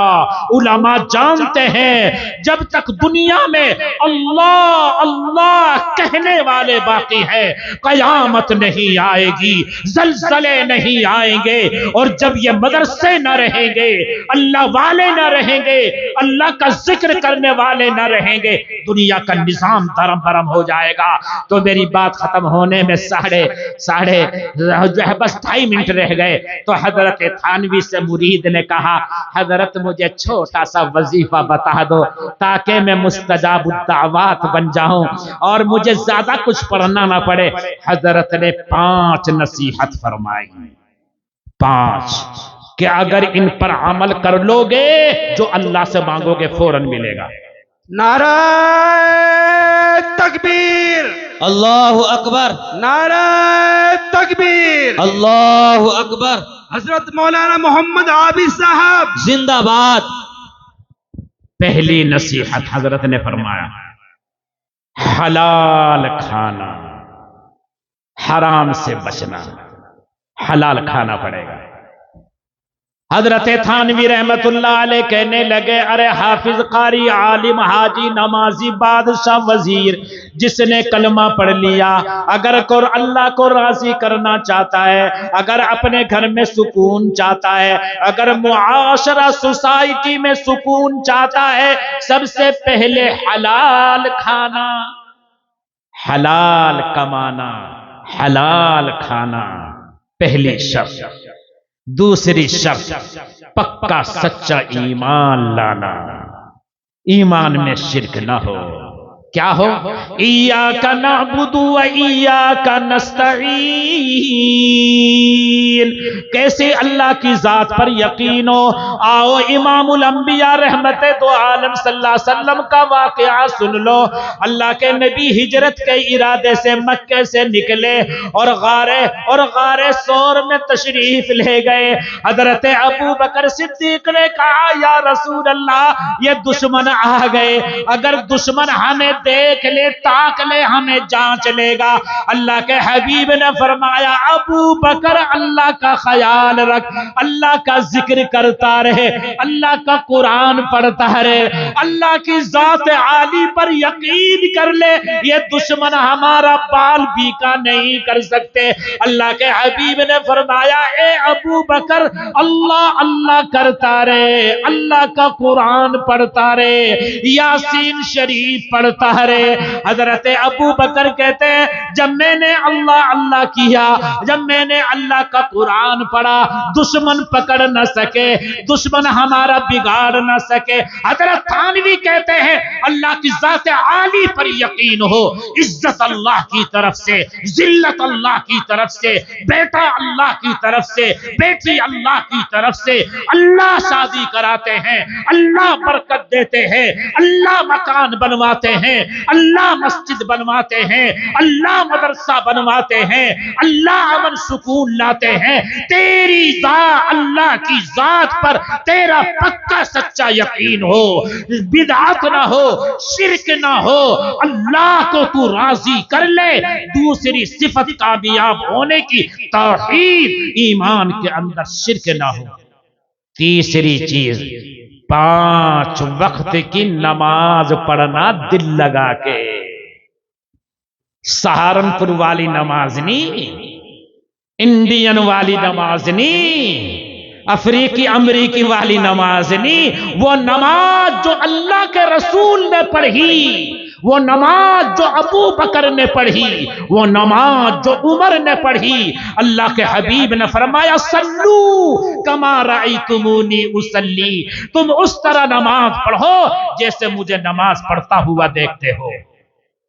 A: علماء جانتے ہیں جب تک دنیا میں اللہ اللہ کہنے والے باقی ہیں قیامت نہیں آئے گی، زلزلے نہیں آئیں گے، اور جب یہ مدرسے نہ رہیں گے، اللہ والے نہ رہیں گے، اللہ کا ذکر کرنے والے نہ رہیں گے، دنیا کا نظام دھرم برم ہو جائے گا۔ تو میری بات ختم ہونے میں ساڑھے بس 2.5 منٹ رہ گئے، تو حضرت تھانوی سے مرید نے کہا حضرت مجھے چھوٹا سا وظیفہ بتا دو تاکہ میں مستجاب الدعوات بن جاؤں اور مجھے زیادہ کچھ پڑھنا نہ پڑے۔ حضرت نے 5 نصیحت فرمائی، 5 کہ اگر ان پر عمل کر لو گے جو اللہ سے مانگو گے فوراً ملے گا۔
B: نعرہ تکبیر،
C: اللہ اکبر،
B: نعرہ تکبیر،
C: اللہ اکبر،
B: حضرت مولانا محمد عابد صاحب
C: زندہ باد۔
A: پہلی نصیحت حضرت نے فرمایا حلال کھانا، حرام سے بچنا، حلال کھانا پڑے گا۔ حضرت تھانوی رحمت اللہ علیہ کہنے لگے ارے حافظ قاری عالم حاجی نمازی بادشاہ وزیر جس نے کلمہ پڑھ لیا، اگر اللہ کو راضی کرنا چاہتا ہے، اگر اپنے گھر میں سکون چاہتا ہے، اگر معاشرہ سوسائٹی میں سکون چاہتا ہے، سب سے پہلے حلال کھانا، حلال کمانا، حلال کھانا پہلی شرط۔ دوسری شرط پکا سچا ایمان لانا، ایمان میں شرک نہ ہو۔ کیا ہو؟ ایاک نعبد و ایاک نستعین، کیسے اللہ کی ذات پر یقین ہو۔ آؤ امام الانبیاء رحمت دو عالم صلی اللہ علیہ وسلم کا واقعہ سن لو۔ اللہ کے نبی ہجرت کے ارادے سے مکے سے نکلے اور غار ثور میں تشریف لے گئے۔ حضرت ابو بکر صدیق نے کہا یا رسول اللہ یہ دشمن آ گئے، اگر دشمن ہمیں دیکھ لے تاک لے ہمیں جانچ لے گا۔ اللہ کے حبیب نے فرمایا ابو بکر اللہ کا خیال رکھ، اللہ کا ذکر کرتا رہے، اللہ کا قرآن پڑھتا رہے، اللہ کی ذات عالی پر یقین کر لے، یہ دشمن ہمارا بال بیکا نہیں کر سکتے۔ اللہ کے حبیب نے فرمایا اے ابو بکر اللہ اللہ کرتا رہے، اللہ کا قرآن پڑھتا رہے، یاسین شریف پڑھتا رہے۔ حضرت ابو بکر کہتے ہیں جب میں نے اللہ اللہ کیا، جب میں نے اللہ کا قرآن پڑھا، دشمن پکڑ نہ سکے، دشمن ہمارا بگاڑ نہ سکے۔ حضرت تھانوی کہتے ہیں اللہ کی ذات عالی پر یقین ہو، عزت اللہ کی طرف سے، ذلت اللہ کی طرف سے، بیٹا اللہ کی طرف سے، بیٹی اللہ کی طرف سے، اللہ شادی کراتے ہیں، اللہ برکت دیتے ہیں، اللہ مکان بنواتے ہیں، اللہ مسجد بنواتے ہیں، اللہ مدرسہ بنواتے ہیں، اللہ امن سکون لاتے ہیں۔ تیری ذات اللہ کی ذات پر تیرا پکا سچا یقین ہو، بدعت نہ ہو، شرک نہ ہو، اللہ کو تو راضی کر لے۔ دوسری صفت کامیاب ہونے کی توحید، ایمان کے اندر شرک نہ ہو۔ تیسری چیز 5 وقت کی نماز پڑھنا دل لگا کے، سہارنپور والی نماز نہیں، انڈین والی نماز نہیں، افریقی امریکی والی نماز نہیں، وہ نماز جو اللہ کے رسول نے پڑھی، وہ نماز جو ابو بکر نے پڑھی، وہ نماز جو عمر نے پڑھی۔ اللہ کے حبیب نے فرمایا صلو کما رأیتمونی اصلی، تم اس طرح نماز پڑھو جیسے مجھے نماز پڑھتا ہوا دیکھتے ہو۔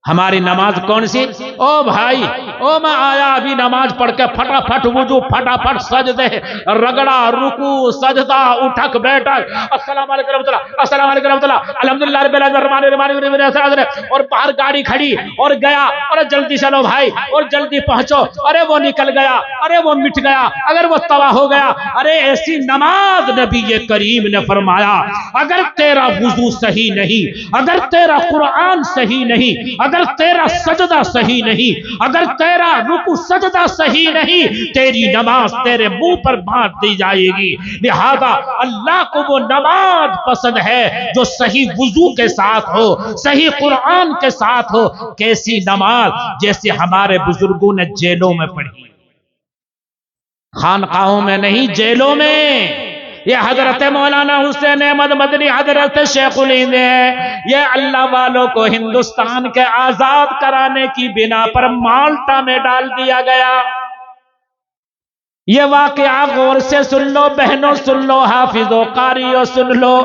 A: ہماری نماز کون سی؟ او بھائی، او میں آیا ابھی نماز پڑھ کے پھٹافٹ وضو، پھٹافٹ سجدے، رگڑا، رکوع، سجدہ، اٹھک بیٹھک، السلام علیکم رحمۃ اللہ، السلام علیکم رحمۃ اللہ، الحمدللہ رب العالمین، اور باہر گاڑی کھڑی اور گیا، اور جلدی چلو بھائی اور جلدی پہنچو، ارے وہ نکل گیا، ارے وہ مٹ گیا، اگر وہ تباہ ہو گیا۔ ارے ایسی نماز نبی کریم نے فرمایا اگر تیرا وضو صحیح نہیں، اگر تیرا قرآن صحیح نہیں، اگر تیرا سجدہ صحیح نہیں، اگر تیرا رکوع سجدہ صحیح نہیں، تیری نماز تیرے منہ پر بانٹ دی جائے گی۔ لہذا اللہ کو وہ نماز پسند ہے جو صحیح وضو کے ساتھ ہو، صحیح قرآن کے ساتھ ہو۔ کیسی نماز؟ جیسے ہمارے بزرگوں نے جیلوں میں پڑھی، خانقاہوں میں نہیں، جیلوں میں۔ یہ حضرت مولانا حسین احمد مدنی حضرت شیخ الہند ہے، یہ اللہ والوں کو ہندوستان کے آزاد کرانے کی بنا پر مالٹا میں ڈال دیا گیا۔ یہ واقعہ غور سے سن لو بہنوں، سن لو حافظوں، قاریوں، سن لو۔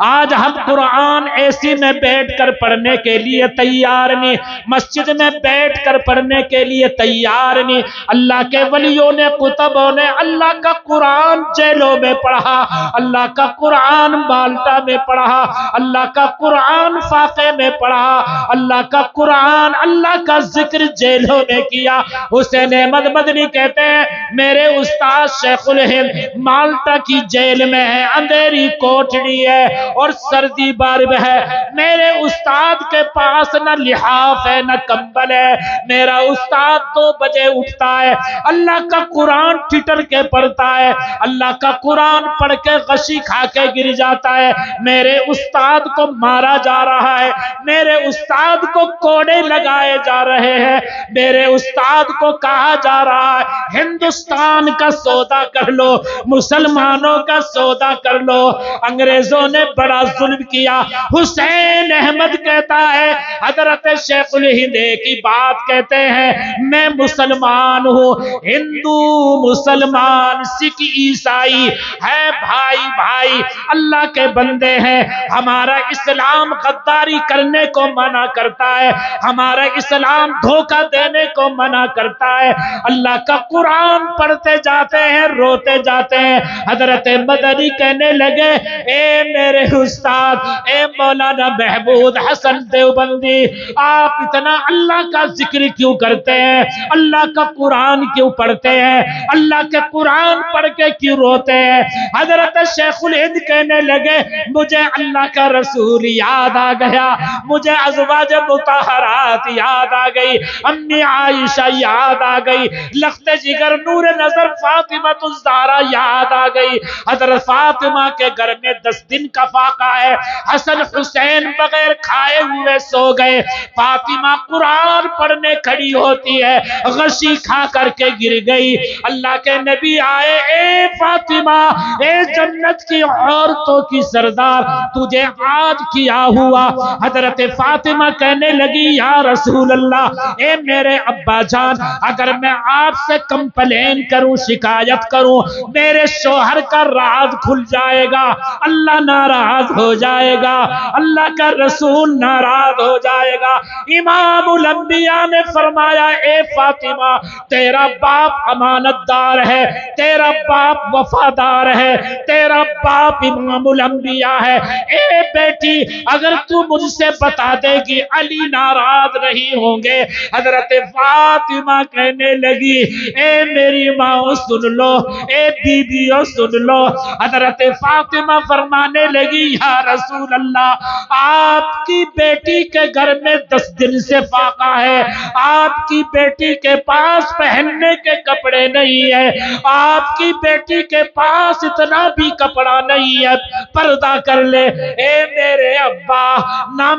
A: آج ہم قرآن اے میں بیٹھ کر پڑھنے کے لیے تیار نہیں، مسجد میں بیٹھ کر پڑھنے کے لیے تیار نہیں۔ اللہ کے ولیوں نے، کتبوں نے اللہ کا قرآن جیلوں میں پڑھا، اللہ کا قرآن مالٹا میں پڑھا، اللہ کا قرآن فاقے میں پڑھا، اللہ کا قرآن، اللہ کا ذکر جیلوں میں کیا۔ حسین احمد مدنی کہتے ہیں میرے استاد شیخ الہند مالٹا کی جیل میں ہے، اندھیری کوٹڑی ہے اور سردی بارب ہے، میرے استاد کے پاس نہ لحاف ہے نہ کمبل ہے، میرا استاد 2 بجے اٹھتا ہے، اللہ کا قرآن ٹھٹر کے پڑھتا ہے، اللہ کا قرآن پڑھ کے غشی کھا کے گر جاتا ہے، میرے استاد کو مارا جا رہا ہے، میرے استاد کو کوڑے لگائے جا رہے ہیں، میرے استاد کو کہا جا رہا ہے ہندوستان کا سودا کر لو، مسلمانوں کا سودا کر لو۔ انگریزوں نے بڑا ظلم کیا۔ حسین احمد کہتا ہے حضرت شیخ الہند کی بات کہتے ہیں میں مسلمان ہوں، ہندو مسلمان سکھ عیسائی ہے بھائی بھائی، اللہ کے بندے ہیں۔ ہمارا اسلام غداری کرنے کو منع کرتا ہے، ہمارا اسلام دھوکہ دینے کو منع کرتا ہے۔ اللہ کا قرآن پڑھتے جاتے ہیں، روتے جاتے ہیں۔ حضرت مدنی کہنے لگے اے میرے استاد، اے مولانا محمود حسن دیوبندی، آپ اتنا اللہ کا ذکر کیوں کرتے ہیں؟ اللہ کا قرآن کیوں پڑھتے ہیں؟ اللہ کے قرآن پڑھ کے کیوں روتے ہیں؟ حضرت شیخ الہند کہنے لگے مجھے اللہ کا رسول یاد آ گیا، مجھے ازواج مطہرات یاد آ گئی، امی عائشہ یاد آ گئی، لخت جگر نور نظر فاطمہ الزہرا یاد آ گئی۔ حضرت فاطمہ کے گھر میں 10 دن کا فاقہ ہے، حسن حسین بغیر کھائے ہوئے سو گئے، فاطمہ قرآن پڑھنے کھڑی ہوتی ہے، غشی کھا کر کے گر گئی۔ اللہ کے نبی آئے، اے فاطمہ، اے جنت کی عورتوں کی سردار، تجھے آج کیا ہوا؟ حضرت فاطمہ کہنے لگی یا رسول اللہ، اے میرے ابا جان، اگر میں آپ سے کمپلین کروں، شکایت کروں، میرے شوہر کا راز کھل جائے گا، اللہ ناراض ہو جائے گا، اللہ کا رسول ناراض ہو جائے گا۔ امام الانبیاء نے فرمایا اے فاطمہ، تیرا باپ امانت دار ہے، تیرا باپ وفادار ہے، تیرا باپ امام الانبیاء ہے۔ اے بیٹی، اگر تو مجھ سے بتا دے گی علی ناراض نہیں ہوں گے۔ حضرت فاطمہ کہنے لگی اے میری ماں سن لو، اے بیویوں سن لو۔ حضرت فاطمہ فرمانے لگی یا رسول اللہ، آپ کی بیٹی کے گھر میں 10 دن سے فاقہ ہے، آپ کی بیٹی کے پاس پہننے کے کپڑے نہیں ہے، آپ کی بیٹی کے پاس اتنا بھی کپڑا نہیں ہے، پردہ کر لے۔ اے میرے ابا، نہ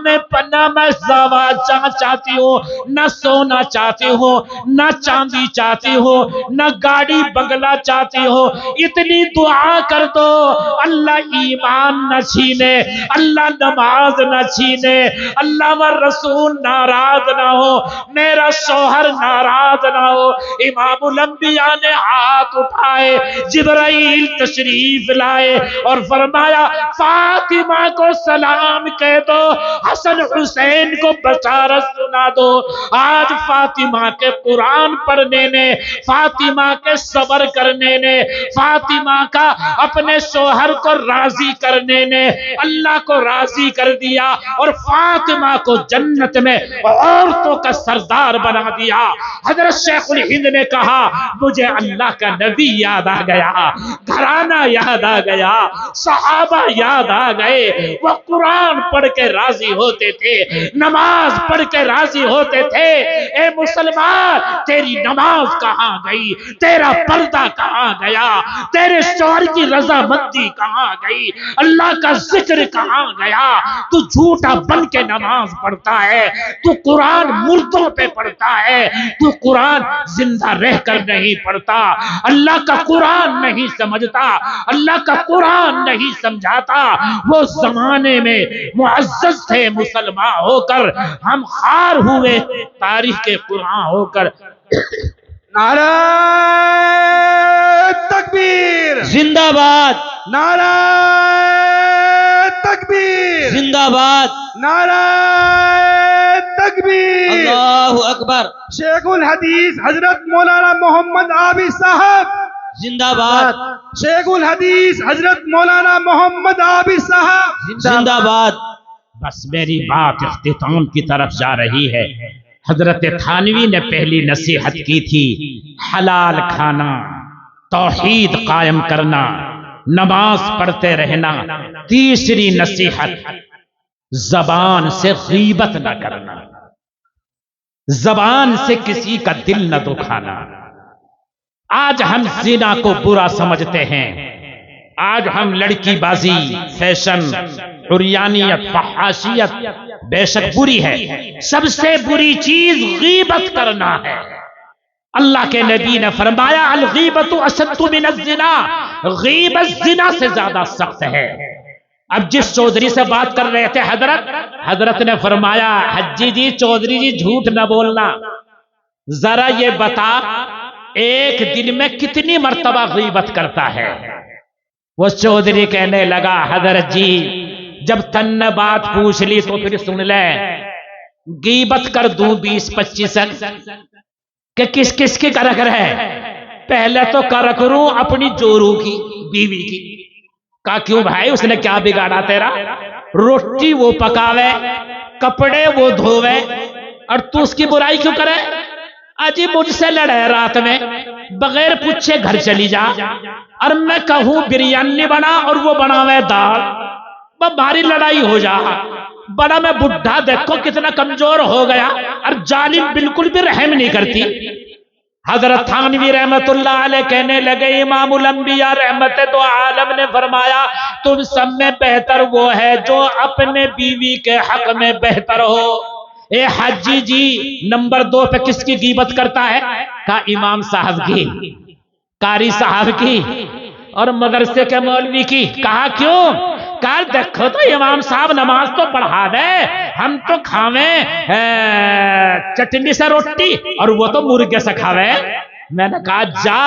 A: میں زواج چاہتی ہوں، نہ سونا چاہتی ہوں، نہ چاندی چاہتی ہوں، نہ گاڑی بنگلہ چاہتی ہوں، اتنی دعا کر دو اللہ ایمان نہ نہ چھینے، اللہ نماز نہ چھینے، اللہ و رسول ناراض نہ ہو، میرا شوہر ناراض نہ ہو۔ امام الانبیاء نے ہاتھ اٹھائے، جبرائیل تشریف لائے اور فرمایا فاطمہ کو سلام کہہ دو، حسن حسین کو بشارت سنا دو۔ آج فاطمہ کے قرآن پڑھنے نے، فاطمہ کے صبر کرنے نے، فاطمہ کا اپنے شوہر کو راضی کرنے نے اللہ کو راضی کر دیا اور فاطمہ کو جنت میں عورتوں کا سردار بنا دیا۔ حضرت شیخ الہند نے کہا مجھے اللہ کا نبی یاد آ گیا، گھرانہ یاد آ گیا، صحابہ یاد آ گئے، وہ قرآن پڑھ کے راضی ہوتے تھے، نماز پڑھ کے راضی ہوتے تھے۔ اے مسلمان، تیری نماز کہاں گئی؟ تیرا پردہ کہاں گیا؟ تیرے شوہر کی رضامندی کہاں گئی؟ اللہ کا ذکر کہاں گیا؟ تو جھوٹا بن کے نماز پڑھتا ہے، تو قرآن مردوں پہ پڑھتا ہے، تو قرآن زندہ رہ کر نہیں پڑھتا، اللہ کا قرآن نہیں سمجھتا، اللہ کا قرآن نہیں سمجھاتا۔ وہ زمانے میں معزز تھے مسلمان ہو کر، ہم خار ہوئے تاریخ کے قرآن ہو کر۔
B: نعرہ تکبیر،
C: زندہ باد،
B: نعرہ تکبیر،
C: زندہ باد،
B: نعرہ تکبیر۔
C: اللہ اکبر،
B: شیخ الحدیث حضرت مولانا محمد عابد صاحب
C: زندہ باد،
B: شیخ الحدیث حضرت مولانا محمد عابد صاحب
C: زندہ باد۔
A: بس میری بات اختتام کی طرف جا رہی ہے۔ حضرت تھانوی نے پہلی نصیحت کی تھی حلال کھانا، توحید قائم کرنا، نماز پڑھتے رہنا۔ تیسری نصیحت زبان سے غیبت نہ کرنا، زبان سے کسی کا دل نہ دکھانا۔ آج ہم زنا کو برا سمجھتے ہیں، آج ہم لڑکی بازی، فیشن، عریانیت، فحاشیت بے شک بری ہے، سب سے بری چیز غیبت کرنا ہے۔ اللہ کے نبی نے فرمایا الغیبت اشد من الزنا، غیبت زنا سے زیادہ سخت ہے۔ اب جس چودھری سے بات کر رہے تھے حضرت نے فرمایا حجی جی، چودھری جی جھوٹ نہ بولنا، ذرا یہ بتا ایک دن میں کتنی مرتبہ غیبت کرتا ہے؟ وہ چودھری کہنے لگا حضرت جی جب تن نے بات پوچھ لی تو پھر سن لے، غیبت کر دوں 20-25 کہ کس کس کی کرک رہے؟ پہلے تو کرک کروں اپنی جورو کی، بیوی کی۔ کہا کیوں بھائی، اس نے کیا بگاڑا تیرا؟ روٹی وہ پکاوے، کپڑے وہ دھوے، اور تو اس کی برائی کیوں کرے؟ اجی مجھ سے لڑے رات میں، بغیر پوچھے گھر چلی جا، اور میں کہوں بریانی بنا اور وہ بناوے دال، بھاری لڑائی ہو جا۔ بڑا میں بڈھا دیکھو کتنا کمزور ہو گیا، اور ظالم بالکل بھی رحم نہیں کرتی۔ حضرت تھانوی رحمت اللہ علیہ کہنے لگے امام الانبیاء رحمت دو عالم نے فرمایا تم سب میں بہتر وہ ہے جو اپنے بیوی کے حق میں بہتر ہو۔ اے حجی جی نمبر 2 پہ کس کی غیبت کرتا ہے؟ کہا امام صاحب کی، قاری صاحب کی، اور مدرسے کے مولوی کی۔ کہا کیوں؟ کہا دیکھو تو امام صاحب نماز تو پڑھا دے، ہم تو کھاویں چٹنی سے روٹی اور وہ تو مرغے سے کھاوے۔ میں نے کہا جا،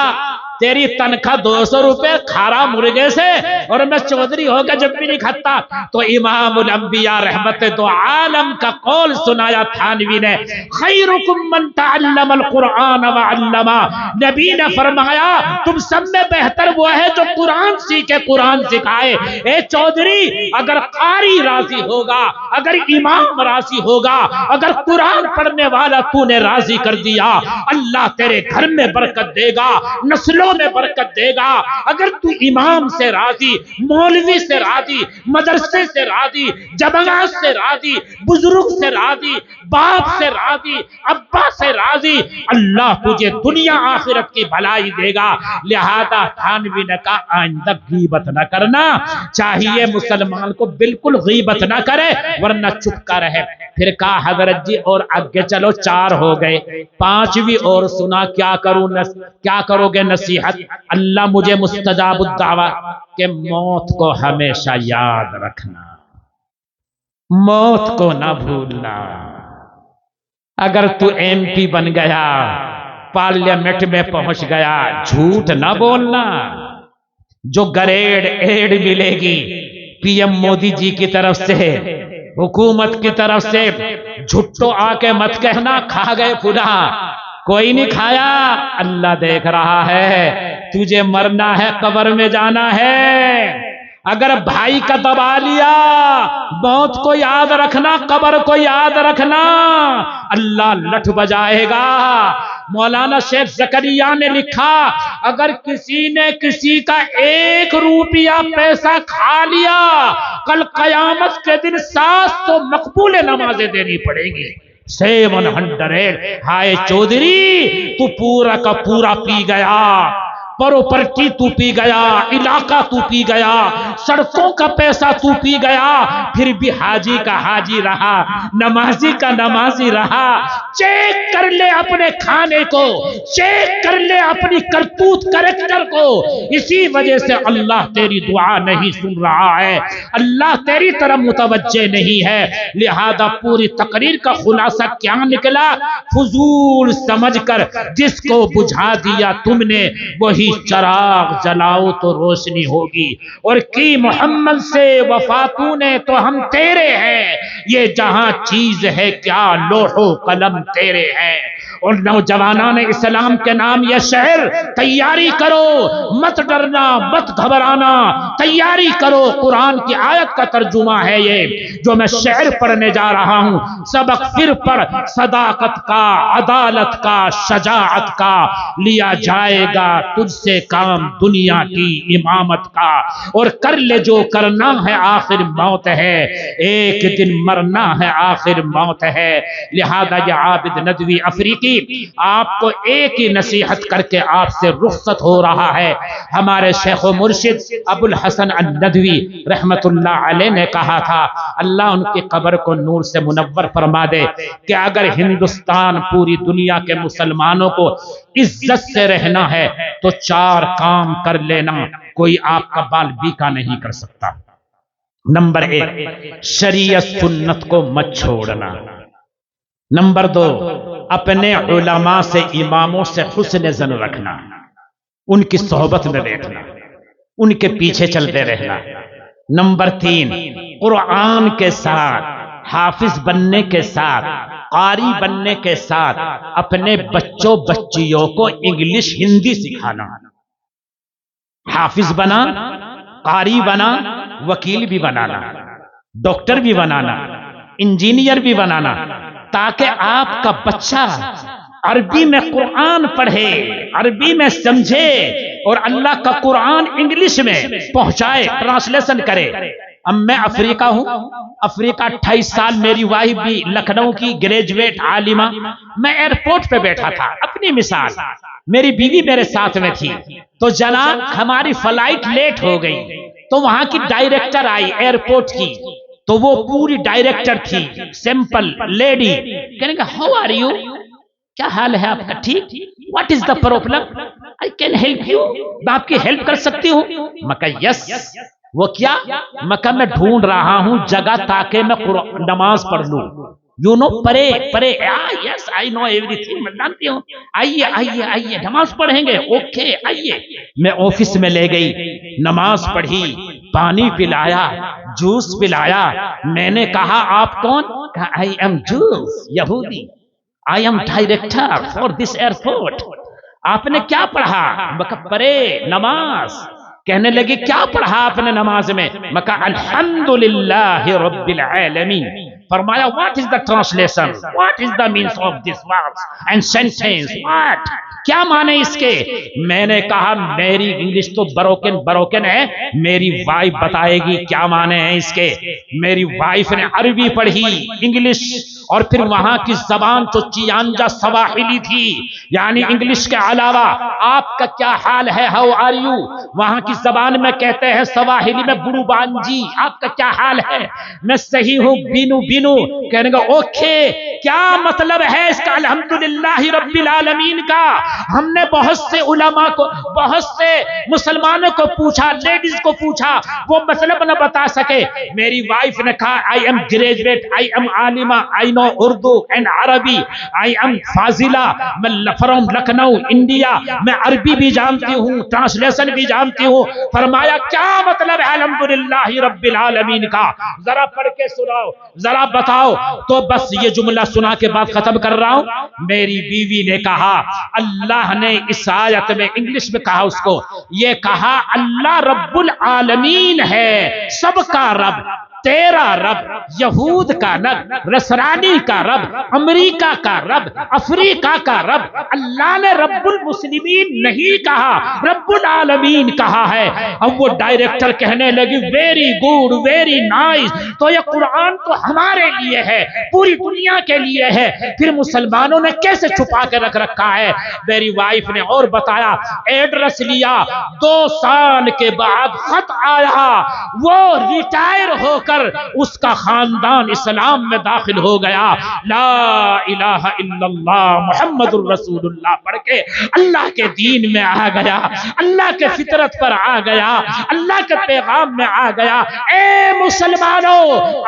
A: تیری تنخواہ 200 روپے کھارا مرغے سے، اور میں چودھری ہو کے جب بھی نہیں کھاتا۔ تو امام الانبیاء رحمت دو عالم کا قول سنایا تھانوی نے، خیرکم من تعلم القرآن وعلما۔ نبی نے فرمایا تم سب میں بہتر وہ ہے جو قرآن سیکھے، قرآن سکھائے۔ اے چودھری اگر قاری راضی ہوگا، اگر امام راضی ہوگا، اگر قرآن پڑھنے والا تو نے راضی کر دیا، اللہ تیرے گھر میں برکت دے گا، نسلوں میں برکت دے گا۔ اگر تو امام سے راضی، مولوی سے راضی، مدرسے سے راضی، جماعت سے راضی، بزرگ سے راضی، باپ سے راضی، ابا سے راضی، اللہ تجھے دنیا آخرت کی بھلائی دے گا۔ لہذا تھانوی نے کہا آئندہ غیبت نہ کرنا چاہیے، مسلمان کو بالکل غیبت نہ کرے ورنہ چپ کا رہے۔ پھر کہا حضرت جی اور آگے چلو 4 ہو گئے، 5ویں اور سنا، کیا کرو گے نصیحت؟ اللہ مجھے مستجاب الدعوہ کہ موت کو ہمیشہ یاد رکھنا، موت کو نہ بھولنا۔ اگر تو ایم پی بن گیا، پارلیمنٹ میں پہنچ گیا، جھوٹ نہ بولنا۔ جو گریڈ ایڈ ملے گی پی ایم مودی جی کی طرف سے، حکومت کی طرف سے، جھٹو آ کے مت کہنا کھا گئے پھلا، کوئی نہیں کھایا، اللہ دیکھ رہا ہے، تجھے مرنا ہے، قبر میں جانا ہے۔ اگر بھائی کا دبا لیا، موت کو یاد رکھنا، قبر کو یاد رکھنا، اللہ لٹھ بجائے گا۔ مولانا شیخ زکریا نے لکھا، اگر کسی نے کسی کا 1 روپیہ پیسہ کھا لیا، کل قیامت کے دن 700 مقبول نمازیں دینی پڑے گی۔ 700۔ ہائے چودھری، تو پورا کا پورا پی گیا، پراپرٹی تو پی گیا، علاقہ تو پی گیا، سڑکوں کا پیسہ تو پی گیا، پھر بھی حاجی کا حاجی رہا، نمازی کا نمازی رہا۔ چیک کر لے اپنے کھانے کو، چیک کر لے اپنی کرتوت کریکٹر کو۔ اسی وجہ سے اللہ تیری دعا نہیں سن رہا ہے، اللہ تیری طرف متوجہ نہیں ہے۔ لہذا پوری تقریر کا خلاصہ کیا نکلا؟ فضول سمجھ کر جس کو بجھا دیا تم نے، وہی چراغ جلاؤ تو روشنی ہوگی۔ اور کی محمد سے وفاتوں نے تو ہم تیرے ہیں، یہ جہاں چیز ہے کیا لوح و قلم تیرے ہیں۔ اور نوجوانان اسلام کے نام یہ شعر، تیاری کرو، مت ڈرنا مت گھبرانا، تیاری کرو، قرآن کی آیت کا ترجمہ ہے یہ جو میں شعر پڑھنے جا رہا ہوں۔ سبق پھر پڑھ، صداقت کا، عدالت کا، شجاعت کا، لیا جائے گا تجھ سے کام دنیا کی امامت کا۔ اور کر لے جو کرنا ہے، آخر موت ہے، ایک دن مرنا ہے، آخر موت ہے۔ لہذا یہ عابد ندوی افریقی آپ کو ایک ہی نصیحت کر کے آپ سے رخصت ہو رہا ہے۔ ہمارے شیخ و مرشد ابو الحسن الندوی رحمت اللہ علیہ نے کہا تھا، اللہ ان کی قبر کو نور سے منور فرما دے، کہ اگر ہندوستان پوری دنیا کے مسلمانوں کو عزت سے رہنا ہے تو 4 کام کر لینا، کوئی آپ کا بال بیکا نہیں کر سکتا۔ نمبر 1، شریعت سنت کو مت چھوڑنا۔ نمبر 2، اپنے علماء سے، اماموں سے حسن ظن رکھنا، ان کی صحبت میں بیٹھنا، ان کے پیچھے چلتے رہنا۔ نمبر 3، قرآن کے ساتھ، حافظ بننے کے ساتھ، قاری بننے کے ساتھ اپنے بچوں بچیوں کو انگلش ہندی سکھانا۔ حافظ بنا، قاری بنا، وکیل بھی بنانا، ڈاکٹر بھی بنانا، انجینئر بھی بنانا، تاکہ آپ کا بچہ عربی میں قرآن پڑھے، عربی میں سمجھے، اور اللہ کا قرآن انگلش میں پہنچائے، ٹرانسلیشن کرے۔ اب میں افریقہ ہوں، افریقہ 28 سال، میری وائف بھی لکھنؤ کی گریجویٹ عالمہ، میں ایئرپورٹ پہ بیٹھا تھا، اپنی مثال، میری بیوی میرے ساتھ میں تھی، تو جناب ہماری فلائٹ لیٹ ہو گئی، تو وہاں کی ڈائریکٹر آئی ایئرپورٹ کی، تو وہ پوری ڈائریکٹر تھی، سمپل لیڈی، کہنے کا ہاؤ آر یو، کیا حال ہے آپ کا؟ ٹھیک، what is the problem, I can help you, میں آپ کی ہیلپ کر سکتی ہوں؟ میں کہا یس۔ وہ کیا؟ میں کہا میں ڈھونڈ رہا ہوں جگہ تاکہ میں نماز پڑھ لوں، یو نو، پرے یس آئی نو ایوری تھنگ، میں جانتی ہوں، آئیے آئیے آئیے نماز پڑھیں گے، اوکے آئیے۔ میں آفس میں لے گئی، نماز پڑھی، پانی پلایا، جوس پلایا۔ میں نے کہا آپ کون؟ کہا آئی ایم جوز، یہودی، I am director for this airport. آپ نے کیا پڑھا؟ میں کہا پرے، نماز۔ کہنے لگی کیا پڑھا آپ نے نماز میں؟ میں کہا الحمدللہ رب العالمین۔ فرمایا what is the translation, what is the means of this word and sentence, what, کیا معنی اس کے؟ میں نے کہا میری انگلش تو بروکن ہے، میری وائف بتائے گی کیا معنی ہے اس کے۔ میری وائف نے عربی پڑھی، انگلش اور پھر وہاں کی زبان تو چیانجا سواحلی تھی، یعنی انگلش کے علاوہ آپ کا کیا حال ہے، ہاؤ آر یو، وہاں کی زبان میں کہتے ہیں سواحلی میں برو بانجی، آپ کا کیا حال ہے، میں صحیح ہوں بینو بینو، کہنے گا اوکے، کیا مطلب ہے اس کا الحمدللہ رب العالمین کا؟ ہم نے بہت سے علماء کو، بہت سے مسلمانوں کو پوچھا، لیڈیز کو پوچھا، وہ مطلب نہ بتا سکے۔ میری وائف نے کہا I am graduate, I am عالمہ، I know Urdu and Arabi, I M فاضلہ، میں فرام لکھنؤ انڈیا، میں عربی بھی جانتی ہوں، ٹرانسلیشن بھی جانتی ہوں۔ فرمایا کیا مطلب ہے الحمدللہ رب العالمین کا؟ ذرا پڑھ کے سناؤ، ذرا بتاؤ۔ تو بس یہ جملہ سنا کے بعد ختم کر رہا ہوں۔ میری بیوی نے کہا اللہ نے اس آیت میں انگلش میں کہا اس کو، یہ کہا اللہ رب العالمین ہے، سب کا رب، تیرا رب، یہود کا رب، نصرانی کا رب، امریکہ کا رب، افریقہ کا رب۔ اللہ نے رب المسلمین نہیں کہا، رب العالمین کہا ہے۔ اب وہ ڈائریکٹر کہنے لگی ویری گڈ، ویری نائس، تو یہ قرآن تو ہمارے لیے ہے، پوری دنیا کے لیے ہے، پھر مسلمانوں نے کیسے چھپا کے رکھ رکھا ہے؟ میری وائف نے اور بتایا، ایڈریس لیا، 2 سال کے بعد خط آیا، وہ ریٹائر ہو کر اس کا خاندان اسلام میں داخل ہو گیا۔ لا الہ الا اللہ محمد الرسول اللہ پڑھ کے اللہ کے دین میں آ گیا، اللہ کے فطرت پر آ گیا، اللہ کے پیغام میں آ گیا۔ اے مسلمانوں،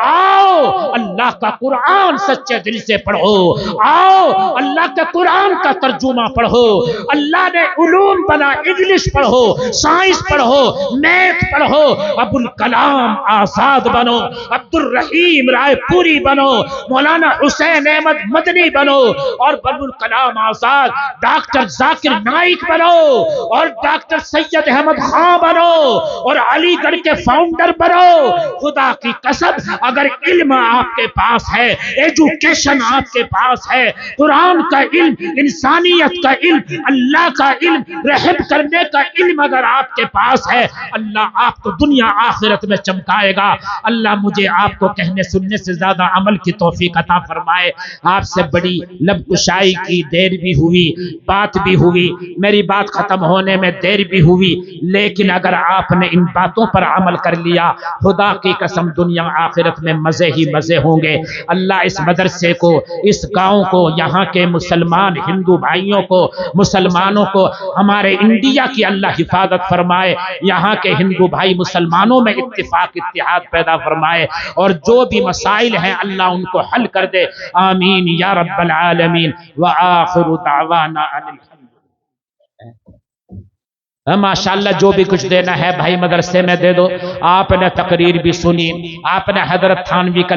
A: آؤ اللہ کا قرآن سچے دل سے پڑھو، آؤ اللہ کے قرآن کا ترجمہ پڑھو۔ اللہ نے علوم بنا، انگلش پڑھو، سائنس پڑھو، میتھ پڑھو، ابو الکلام آزاد بنو، عبد الرحیم رائے پوری بنو، مولانا حسین احمد مدنی بنو، اور ابو الکلام آزاد ڈاکٹر ذاکر نائک بنو، اور ڈاکٹر سید احمد خان بنو، اور علی گڑھ کے فاؤنڈر بنو۔ خدا کی قسم اگر علم آپ کے پاس ہے، ایجوکیشن آپ کے پاس ہے، قرآن کا علم، انسانیت کا علم، اللہ کا علم، رحم کرنے کا علم اگر آپ کے پاس ہے، اللہ آپ کو دنیا آخرت میں چمکائے گا۔ اللہ مجھے آپ کو کہنے سننے سے زیادہ عمل کی توفیق عطا فرمائے۔ آپ سے بڑی لب کشائی کی دیر بھی ہوئی، بات بھی ہوئی، میری بات ختم ہونے میں دیر بھی ہوئی، لیکن اگر آپ نے ان باتوں پر عمل کر لیا، خدا کی قسم دنیا آخرت میں مزے ہی مزے ہوں گے۔ اللہ اس مدرسے کو، اس گاؤں کو، یہاں کے مسلمان ہندو بھائیوں کو، مسلمانوں کو، ہمارے انڈیا کی اللہ حفاظت فرمائے، یہاں کے ہندو بھائی مسلمانوں میں اتفاق اتحاد پیدا فرمائے، اور جو بھی مسائل ہیں اللہ ان کو حل کر دے، آمین یا رب العالمین۔ وآخر دعوانا ان الحمد ماشاءاللہ جو بھی کچھ دینا ہے بھائی مدرسے میں دے دو۔ آپ نے تقریر بھی سنی، آپ نے حضرت تھانوی کا